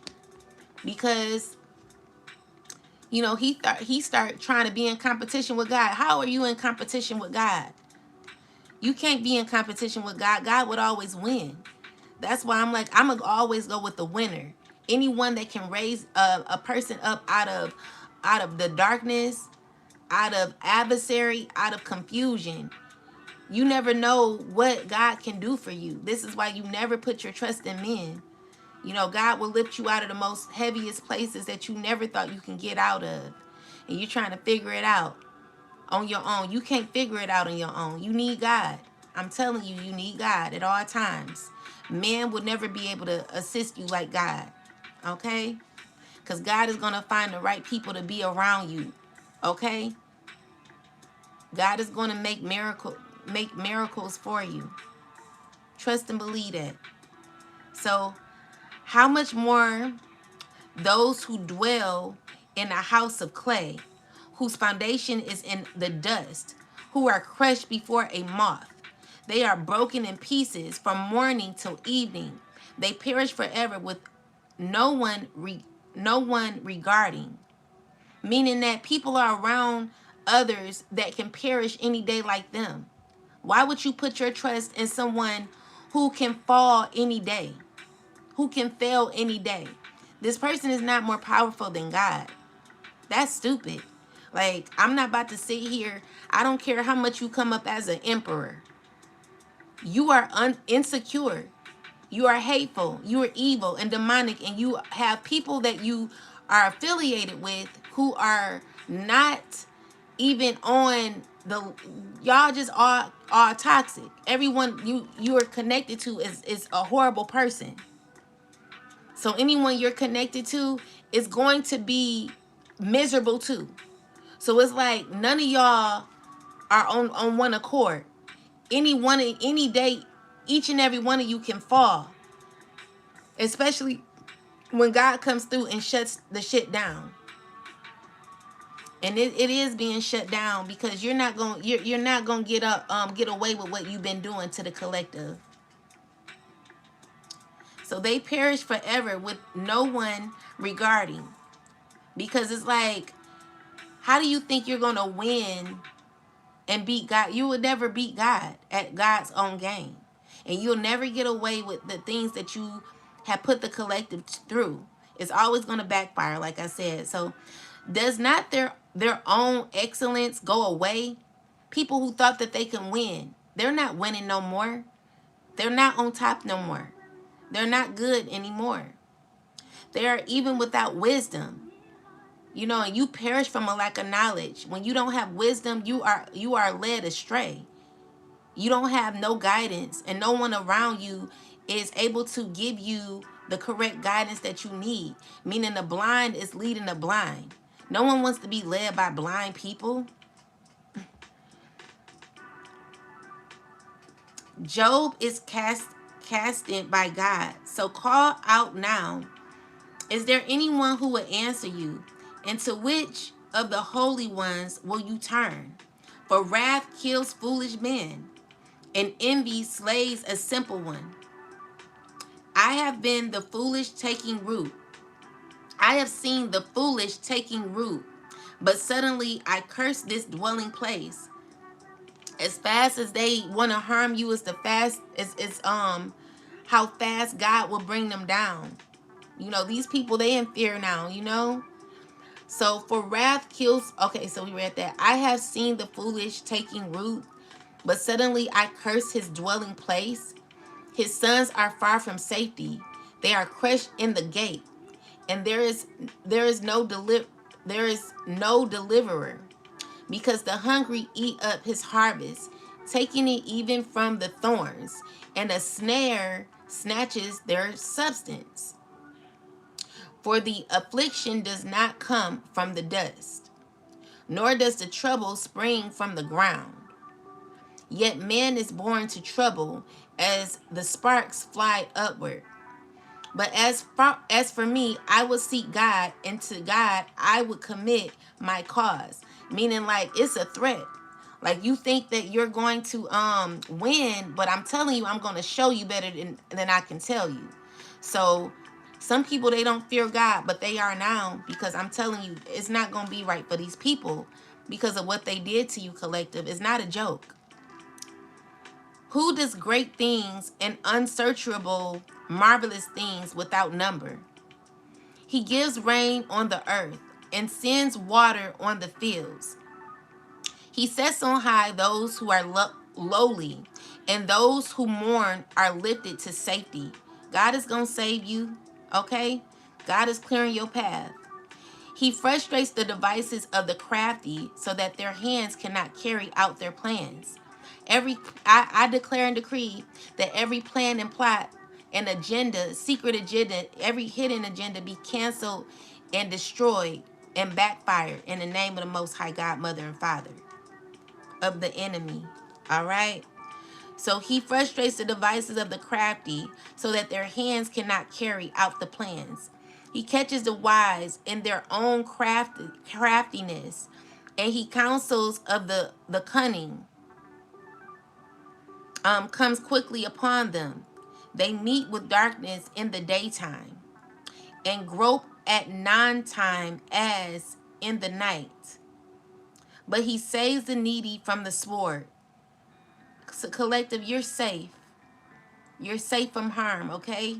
because you know he started trying to be in competition with God. How are you in competition with God? You can't be in competition with God. God would always win. That's why I'm like, I'm gonna always go with the winner. Anyone that can raise a person up out of the darkness, out of adversary, out of confusion. You never know what God can do for you. This is why you never put your trust in men. You know, God will lift you out of the most heaviest places that you never thought you can get out of. And you're trying to figure it out on your own. You can't figure it out on your own. You need God. I'm telling you, you need God at all times. Man will never be able to assist you like God. Okay? Because God is going to find the right people to be around you. Okay? God is going to make miracles for you. Trust and believe that. So, how much more those who dwell in a house of clay, whose foundation is in the dust, who are crushed before a moth. They are broken in pieces from morning till evening. They perish forever with no one regarding. Meaning that people are around others that can perish any day like them. Why would you put your trust in someone who can fall any day, who can fail any day. This person is not more powerful than God. That's stupid. Like, I'm not about to sit here. I don't care how much you come up as an emperor. You are insecure. You are hateful. You are evil and demonic. And you have people that you are affiliated with who are not even on the, y'all just are toxic. Everyone you are connected to is a horrible person. So anyone you're connected to is going to be miserable too. So it's like none of y'all are on one accord. Any day, each and every one of you can fall. Especially when God comes through and shuts the shit down. And it is being shut down because you're not gonna get away with what you've been doing to the collective. So they perish forever with no one regarding. Because it's like, how do you think you're gonna win and beat God? You will never beat God at God's own game. And you'll never get away with the things that you have put the collective through. It's always going to backfire, like I said. So does not their own excellence go away? People who thought that they can win, they're not winning no more. They're not on top no more. They're not good anymore. They are even without wisdom. You know, and you perish from a lack of knowledge. When you don't have wisdom, you are led astray. You don't have no guidance, and no one around you is able to give you the correct guidance that you need. Meaning the blind is leading the blind. No one wants to be led by blind people. Job is casted by God. So call out now. Is there anyone who will answer you? And to which of the holy ones will you turn? For wrath kills foolish men, and envy slays a simple one. I have been the foolish taking root. I have seen the foolish taking root. But suddenly I curse this dwelling place. As fast as they want to harm you, is the fast is how fast God will bring them down. You know, these people, they in fear now, you know. So for wrath kills, okay, so we read that. I have seen the foolish taking root, but suddenly I curse his dwelling place. His sons are far from safety. They are crushed in the gate, and there is no deliverer, because the hungry eat up his harvest, taking it even from the thorns, and a snare snatches their substance. For the affliction does not come from the dust, nor does the trouble spring from the ground. Yet man is born to trouble as the sparks fly upward. But as for me, I would seek God, and to God I would commit my cause. Meaning, like, it's a threat. Like, you think that you're going to win, but I'm telling you, I'm going to show you better than I can tell you. So some people, they don't fear God, but they are now, because I'm telling you, it's not going to be right for these people because of what they did to you, collective. It's not a joke. Who does great things and unsearchable, marvelous things without number? He gives rain on the earth and sends water on the fields. He sets on high those who are lowly, and those who mourn are lifted to safety. God is going to save you, okay? God is clearing your path. He frustrates the devices of the crafty so that their hands cannot carry out their plans. I declare and decree that every plan and plot and agenda, secret agenda, every hidden agenda be canceled and destroyed and backfired in the name of the Most High God, Mother and Father of the enemy. All right? So he frustrates the devices of the crafty so that their hands cannot carry out the plans. He catches the wise in their own craftiness, and he counsels of the cunning comes quickly upon them. They meet with darkness in the daytime and grope at noontime as in the night. But he saves the needy from the sword. So collective, you're safe. You're safe from harm, okay?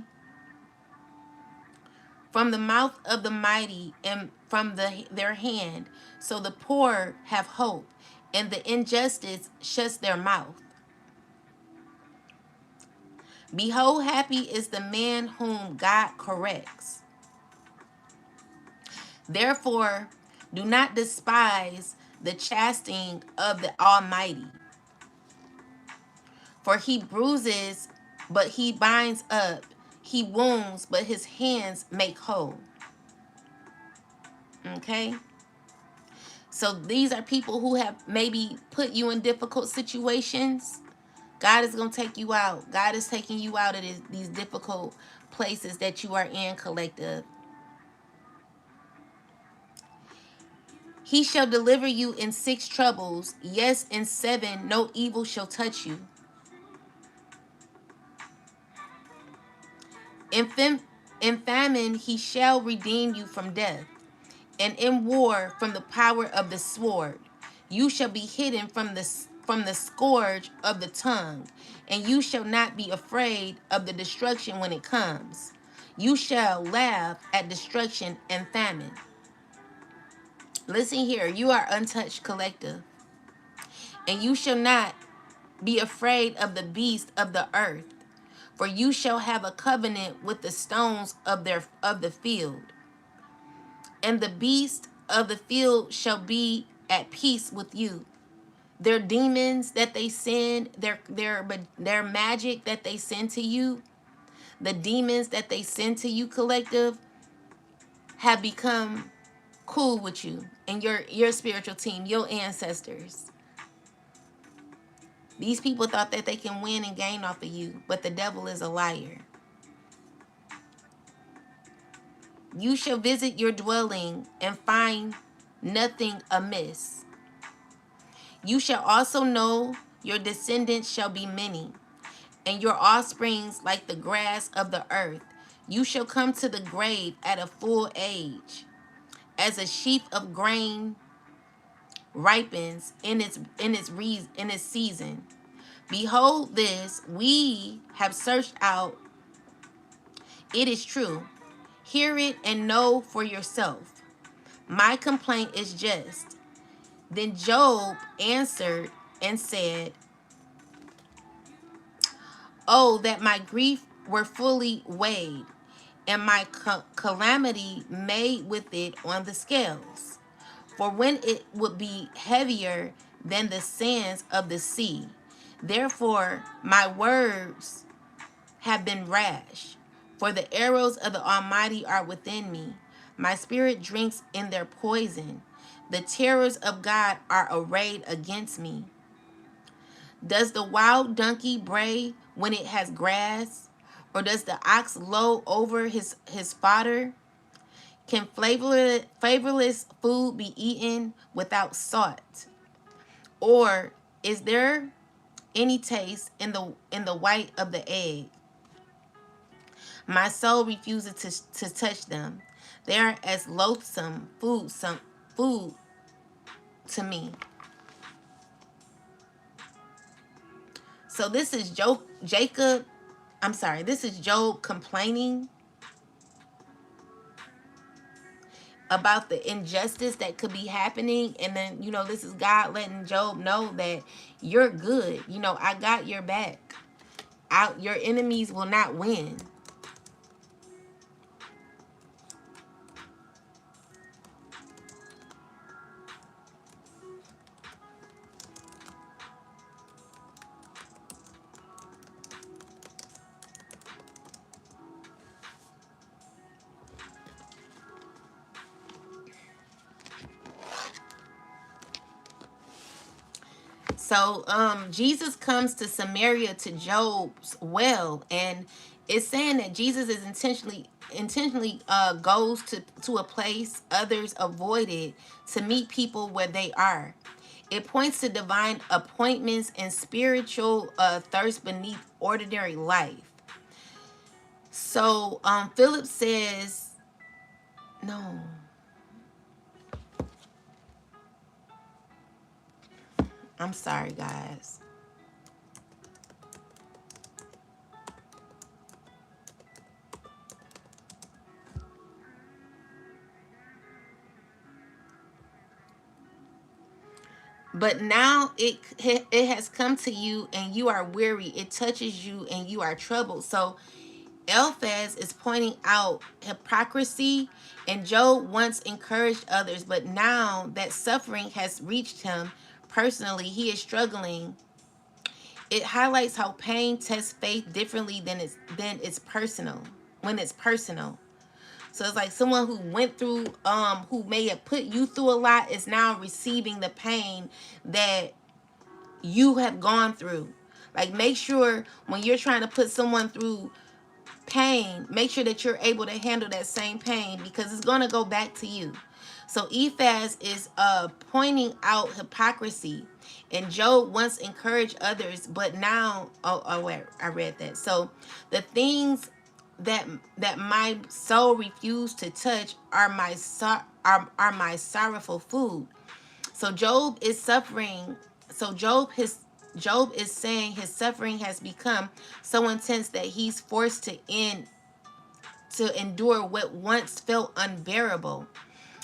From the mouth of the mighty and from their hand. So the poor have hope, and the injustice shuts their mouth. Behold, happy is the man whom God corrects. Therefore, do not despise the chastening of the Almighty, for he bruises, but he binds up. He wounds, but his hands make whole. Okay? So these are people who have maybe put you in difficult situations. God is going to take you out. God is taking you out of these difficult places that you are in, collective. He shall deliver you in 6 troubles. Yes, in 7 no evil shall touch you. In famine he shall redeem you from death, and in war from the power of the sword. You shall be hidden from the scourge of the tongue, and you shall not be afraid of the destruction when it comes. You shall laugh at destruction and famine. Listen here, you are untouched, collective, and you shall not be afraid of the beast of the earth, for you shall have a covenant with the stones of the field, and the beast of the field shall be at peace with you. Their demons that they send, their magic that they send to you, the demons that they send to you, collective, have become cool with you and your spiritual team, your ancestors. These people thought that they can win and gain off of you, but the devil is a liar. You shall visit your dwelling and find nothing amiss. You shall also know your descendants shall be many, and your offsprings like the grass of the earth. You shall come to the grave at a full age, as a sheaf of grain ripens in its season. Behold this, we have searched out, it is true. Hear it and know for yourself. My complaint is just. Then Job answered and said, oh, that my grief were fully weighed, and my calamity made with it on the scales. For when it would be heavier than the sands of the sea. Therefore my words have been rash, for the arrows of the Almighty are within me. My spirit drinks in their poison. The terrors of God are arrayed against me. Does the wild donkey bray when it has grass? Or does the ox low over his fodder? Can flavorless food be eaten without salt? Or is there any taste in the white of the egg? My soul refuses to touch them. They are as loathsome food to me. So this is this is Job complaining about the injustice that could be happening. And then, this is God letting Job know that you're good. I got your back. Your enemies will not win. So Jesus comes to Samaria to Job's well, and it's saying that Jesus is intentionally goes to a place others avoided to meet people where they are. It points to divine appointments and spiritual thirst beneath ordinary life. So Philip says, no, I'm sorry, guys. but now it has come to you and you are weary. It touches you and you are troubled. So Eliphaz is pointing out hypocrisy, and Job once encouraged others, but now that suffering has reached him personally, he is struggling. It highlights how pain tests faith differently than it's personal when it's personal. So it's like someone who went through, who may have put you through a lot is now receiving the pain that you have gone through. Like, make sure when you're trying to put someone through pain, make sure that you're able to handle that same pain, because it's going to go back to you. So Eliphaz is pointing out hypocrisy, and Job once encouraged others, but now, wait, I read that. So the things that my soul refused to touch are my sorrowful food. So Job is suffering. So Job is saying his suffering has become so intense that he's forced to endure what once felt unbearable.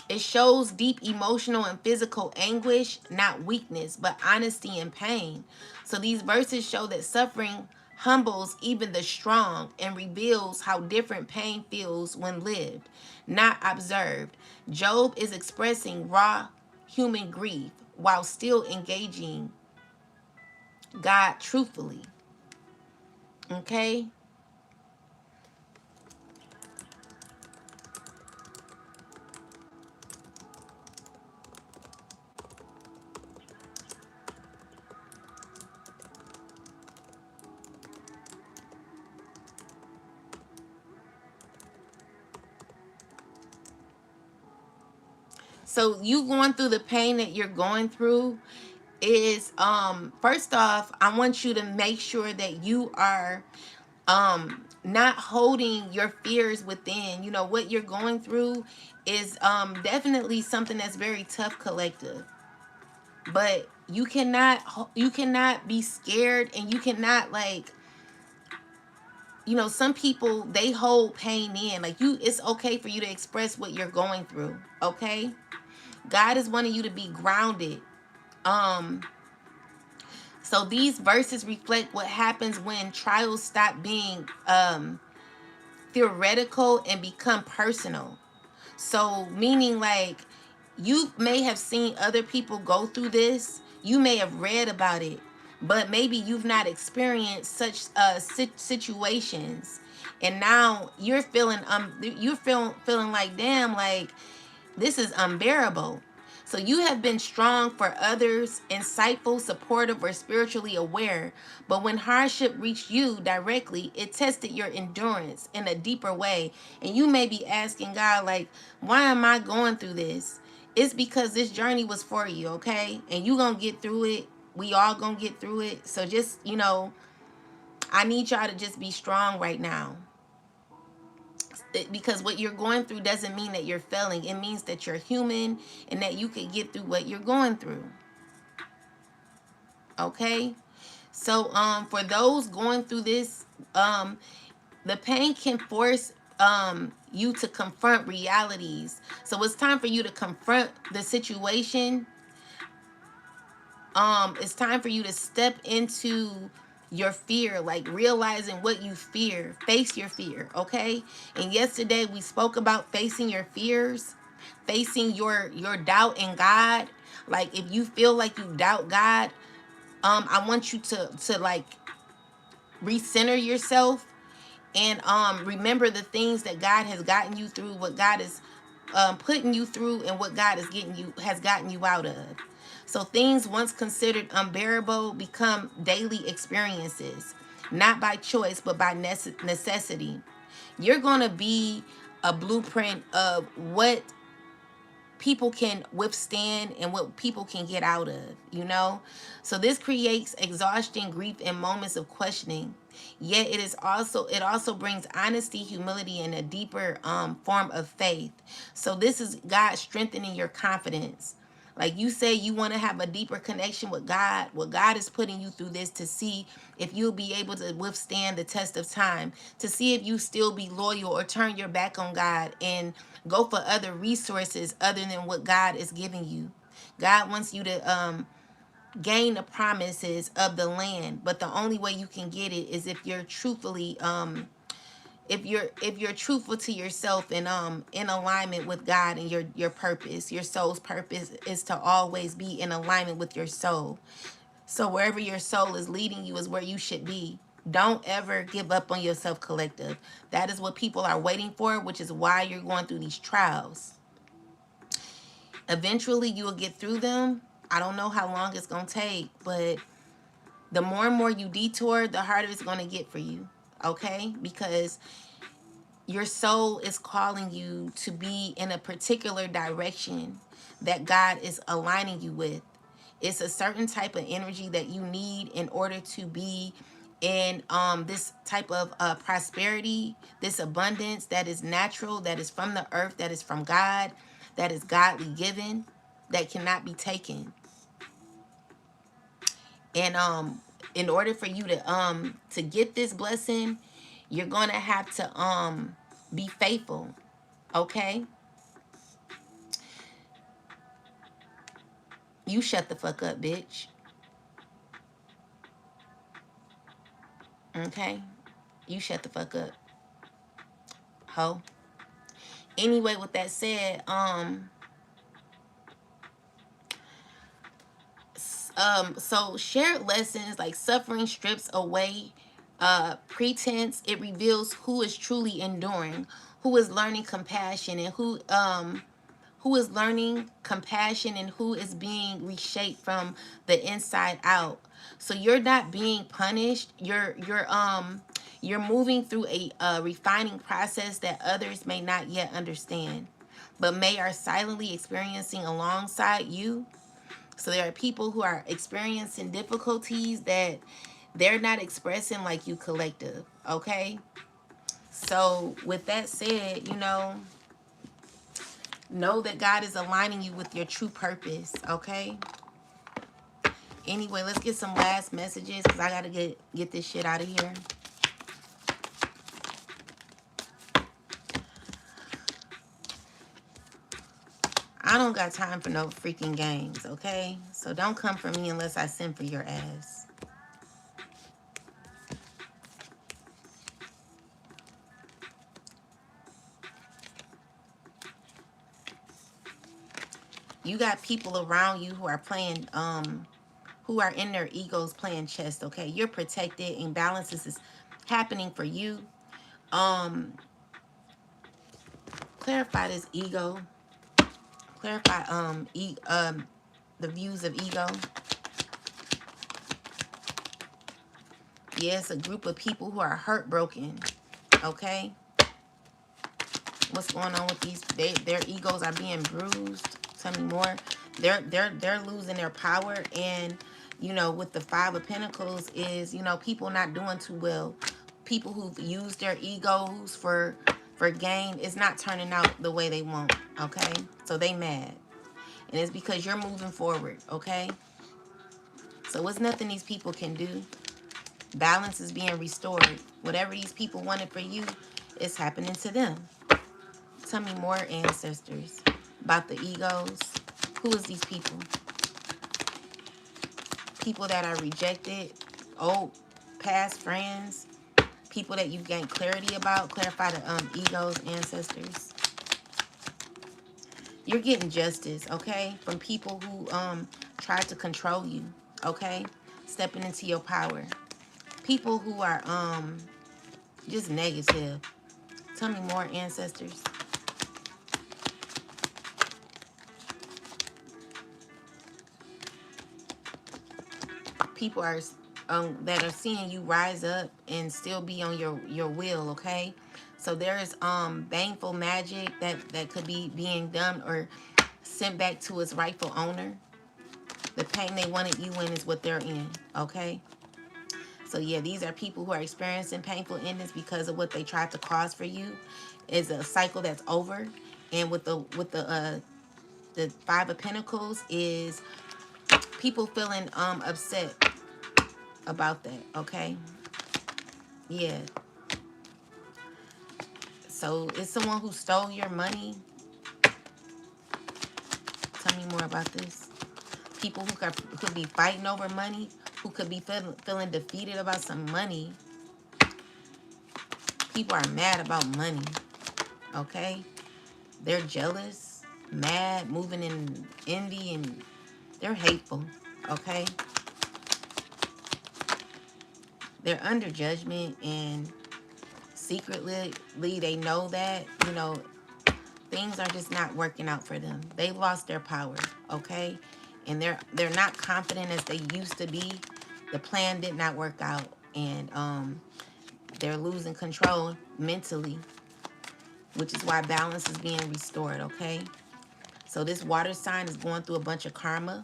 It shows deep emotional and physical anguish, not weakness, but honesty and pain. So these verses show that suffering humbles even the strong and reveals how different pain feels when lived, not observed. Job is expressing raw human grief while still engaging God truthfully. Okay? So you going through the pain that you're going through is, first off, I want you to make sure that you are not holding your fears within. You know what you're going through is definitely something that's very tough, collective. But you cannot be scared, and you cannot, like, some people, they hold pain in. Like, it's okay for you to express what you're going through. Okay? God is wanting you to be grounded. Um, so these verses reflect what happens when trials stop being theoretical and become personal. So, meaning, like, you may have seen other people go through this, you may have read about it, but maybe you've not experienced such situations. And now you're feeling like, damn, like, this is unbearable. So you have been strong for others, insightful, supportive, or spiritually aware. But when hardship reached you directly, it tested your endurance in a deeper way. And you may be asking God, like, why am I going through this? It's because this journey was for you, okay? And you gonna get through it. We all gonna get through it. So just, I need y'all to just be strong right now. Because what you're going through doesn't mean that you're failing. It means that you're human and that you can get through what you're going through. Okay? So for those going through this, the pain can force you to confront realities. So it's time for you to confront the situation. It's time for you to step into your fear, like realizing what you fear. Face your fear, okay? And yesterday we spoke about facing your fears, facing your doubt in God. Like, if you feel like you doubt God, I want you to like recenter yourself, and remember the things that God has gotten you through, what God is putting you through, and what God is gotten you out of. So things once considered unbearable become daily experiences, not by choice but by necessity. You're going to be a blueprint of what people can withstand and what people can get out of. So this creates exhaustion, grief, and moments of questioning. Yet it also brings honesty, humility, and a deeper form of faith. So this is God strengthening your confidence. Like you say, you want to have a deeper connection with God. Well, God is putting you through this to see if you'll be able to withstand the test of time, to see if you still be loyal or turn your back on God and go for other resources other than what God is giving you. God wants you to gain the promises of the land, but the only way you can get it is if you're truthfully if you're truthful to yourself and in alignment with God and your purpose. Your soul's purpose is to always be in alignment with your soul. So wherever your soul is leading you is where you should be. Don't ever give up on yourself, collective. That is what people are waiting for, which is why you're going through these trials. Eventually you will get through them. I don't know how long it's going to take, but the more and more you detour, the harder it's going to get for you. Okay? Because your soul is calling you to be in a particular direction that God is aligning you with. It's a certain type of energy that you need in order to be in this type of prosperity, this abundance that is natural, that is from the earth, that is from God, that is godly given, that cannot be taken. And in order for you to get this blessing, you're gonna have to be faithful. Okay? You shut the fuck up, bitch. Okay? You shut the fuck up, ho. Anyway, with that said, so shared lessons like suffering strips away pretense. It reveals who is truly enduring, who is learning compassion, and who is learning compassion and who is being reshaped from the inside out. So you're not being punished. You're moving through a refining process that others may not yet understand, but may are silently experiencing alongside you. So there are people who are experiencing difficulties that they're not expressing like you, collective. Okay? So with that said, know that God is aligning you with your true purpose. Okay? Anyway, let's get some last messages because I got to get this shit out of here. I don't got time for no freaking games, okay? So don't come for me unless I send for your ass. You got people around you who are playing, who are in their egos playing chess, okay? You're protected. Imbalances is happening for you. Clarify this ego. Clarify the views of ego. Yes, a group of people who are heartbroken. Okay? What's going on with these? Their egos are being bruised. Tell me more. They're losing their power, and with the Five of Pentacles is people not doing too well. People who've used their egos for gain is not turning out the way they want. Okay, so they mad, and it's because you're moving forward. Okay, so it's nothing these people can do. Balance is being restored. Whatever these people wanted for you, it's happening to them. Tell me more, ancestors, about the egos. Who is these people? People that are rejected, old past friends, people that you've gained clarity about. Clarify the egos, ancestors. You're getting justice, okay, from people who try to control you, okay? Stepping into your power. People who are just negative. Tell me more, ancestors. People are that are seeing you rise up and still be on your will. Okay, so there's baneful magic that could be being done or sent back to its rightful owner. The pain they wanted you in is what they're in. Okay, so yeah, these are people who are experiencing painful endings because of what they tried to cause for you. Is a cycle that's over. And with the Five of Pentacles is people feeling upset about that. Okay, yeah. So it's someone who stole your money. Tell me more about this. People who could be fighting over money, who could be feeling defeated about some money. People are mad about money, okay? They're jealous, mad, moving in envy, and they're hateful, okay? They're under judgment, and secretly they know that, you know, things are just not working out for them. They lost their power, okay? And they're not confident as they used to be. The plan did not work out, and they're losing control mentally, which is why balance is being restored, okay? So this water sign is going through a bunch of karma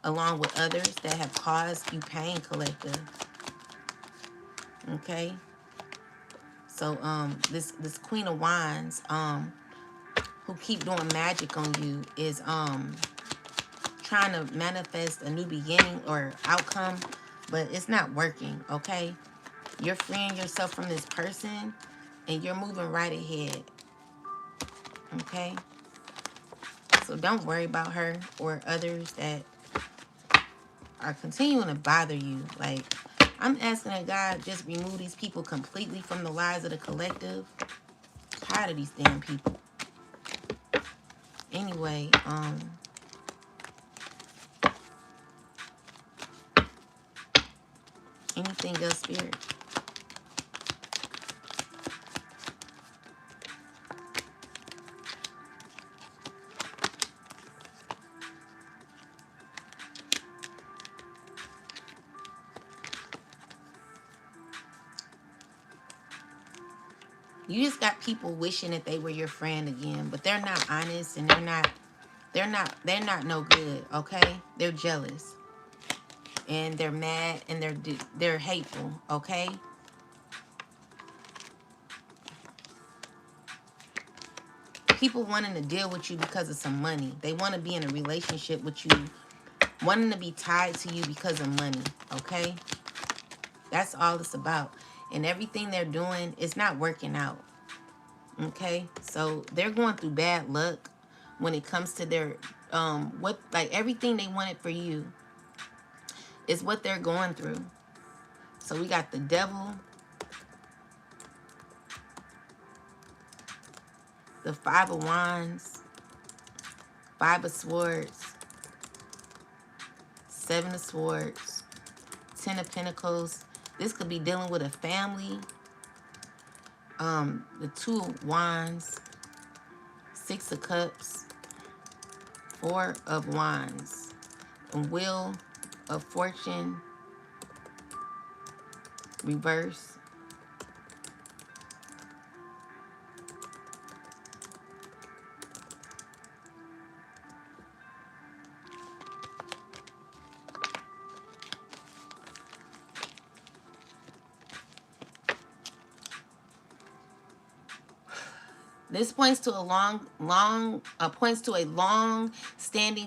along with others that have caused you pain, collective. Okay? So this Queen of Wands who keep doing magic on you is trying to manifest a new beginning or outcome, but it's not working, okay? You're freeing yourself from this person and you're moving right ahead. Okay? So don't worry about her or others that are continuing to bother you. Like, I'm asking that God just remove these people completely from the lives of the collective. Tired of these damn people. Anyway, anything else, Spirit? You just got people wishing that they were your friend again, but they're not honest, and they're not no good, okay? They're jealous, and they're mad, and they're hateful, okay? People wanting to deal with you because of some money. They want to be in a relationship with you, wanting to be tied to you because of money, okay? That's all it's about. And everything they're doing is not working out, okay? So they're going through bad luck when it comes to their, like everything they wanted for you is what they're going through. So we got the Devil, the Five of Wands, Five of Swords, Seven of Swords, Ten of Pentacles. This could be dealing with a family. The Two of Wands, Six of Cups, Four of Wands, and Wheel of Fortune, reverse. This points to a long-standing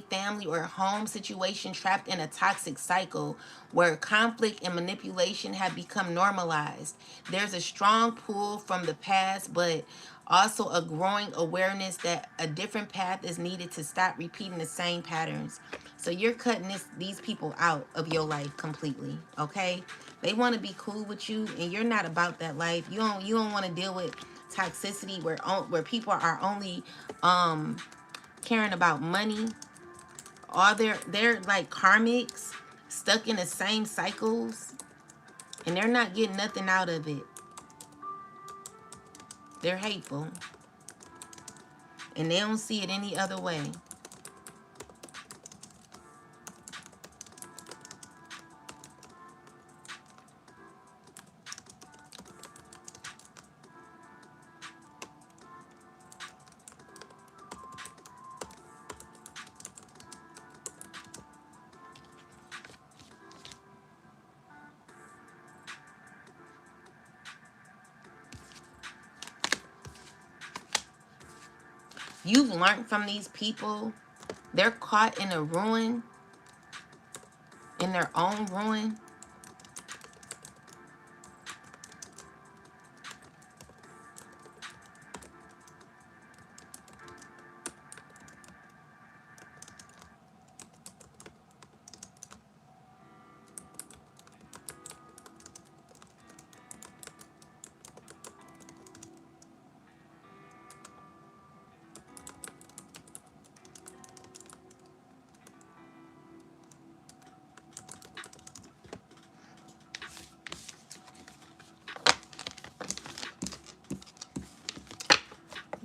family or home situation trapped in a toxic cycle where conflict and manipulation have become normalized. There's a strong pull from the past, but also a growing awareness that a different path is needed to stop repeating the same patterns. So you're cutting these people out of your life completely, okay? They want to be cool with you, and you're not about that life. You don't want to deal with toxicity where people are only caring about money. All they're like karmics, stuck in the same cycles, and they're not getting nothing out of it. They're hateful, and they don't see it any other way. You've learned from these people. They're caught in a ruin, in their own ruin.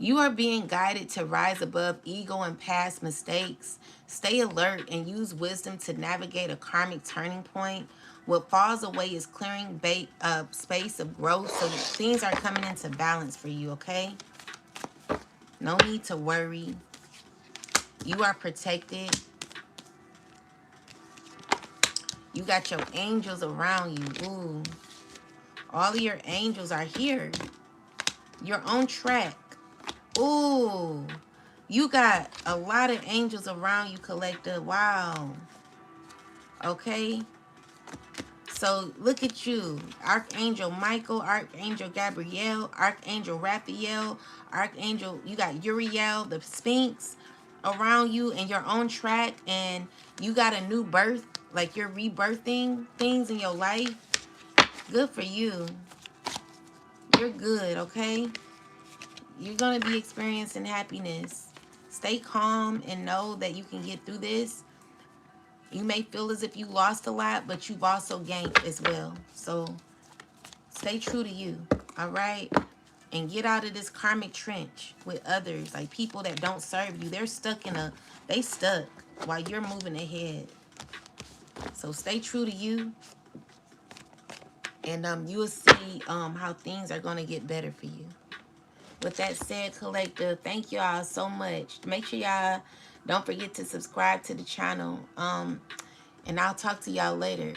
You are being guided to rise above ego and past mistakes. Stay alert and use wisdom to navigate a karmic turning point. What falls away is clearing space of growth, so that things are coming into balance for you, okay? No need to worry. You are protected. You got your angels around you. Ooh. All of your angels are here. You're on track. Ooh. You got a lot of angels around you, collective. Wow. Okay. So look at you. Archangel Michael, Archangel Gabriel, Archangel Raphael, Archangel, you got Uriel, the Sphinx around you, and you're on track, and you got a new birth, like you're rebirthing things in your life. Good for you. You're good, okay? You're going to be experiencing happiness. Stay calm and know that you can get through this. You may feel as if you lost a lot, but you've also gained as well. So stay true to you, all right? And get out of this karmic trench with others, like people that don't serve you. They're stuck they stuck while you're moving ahead. So stay true to you, and you will see how things are going to get better for you. With that said, collective, thank y'all so much. Make sure y'all don't forget to subscribe to the channel. And I'll talk to y'all later.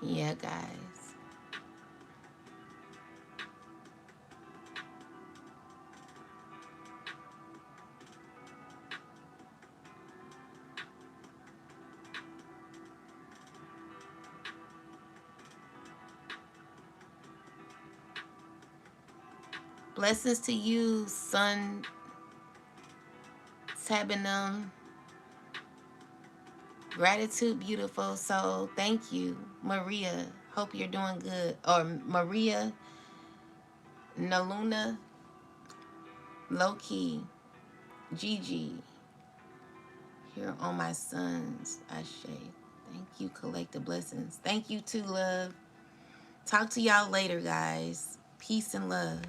Yeah, guys. Blessings to you, Sun Tabinum. Gratitude, beautiful soul. Thank you, Maria. Hope you're doing good. Or Maria Naluna, Loki, Gigi. Here on my sons, Ashe. Thank you, collective blessings. Thank you too, love. Talk to y'all later, guys. Peace and love.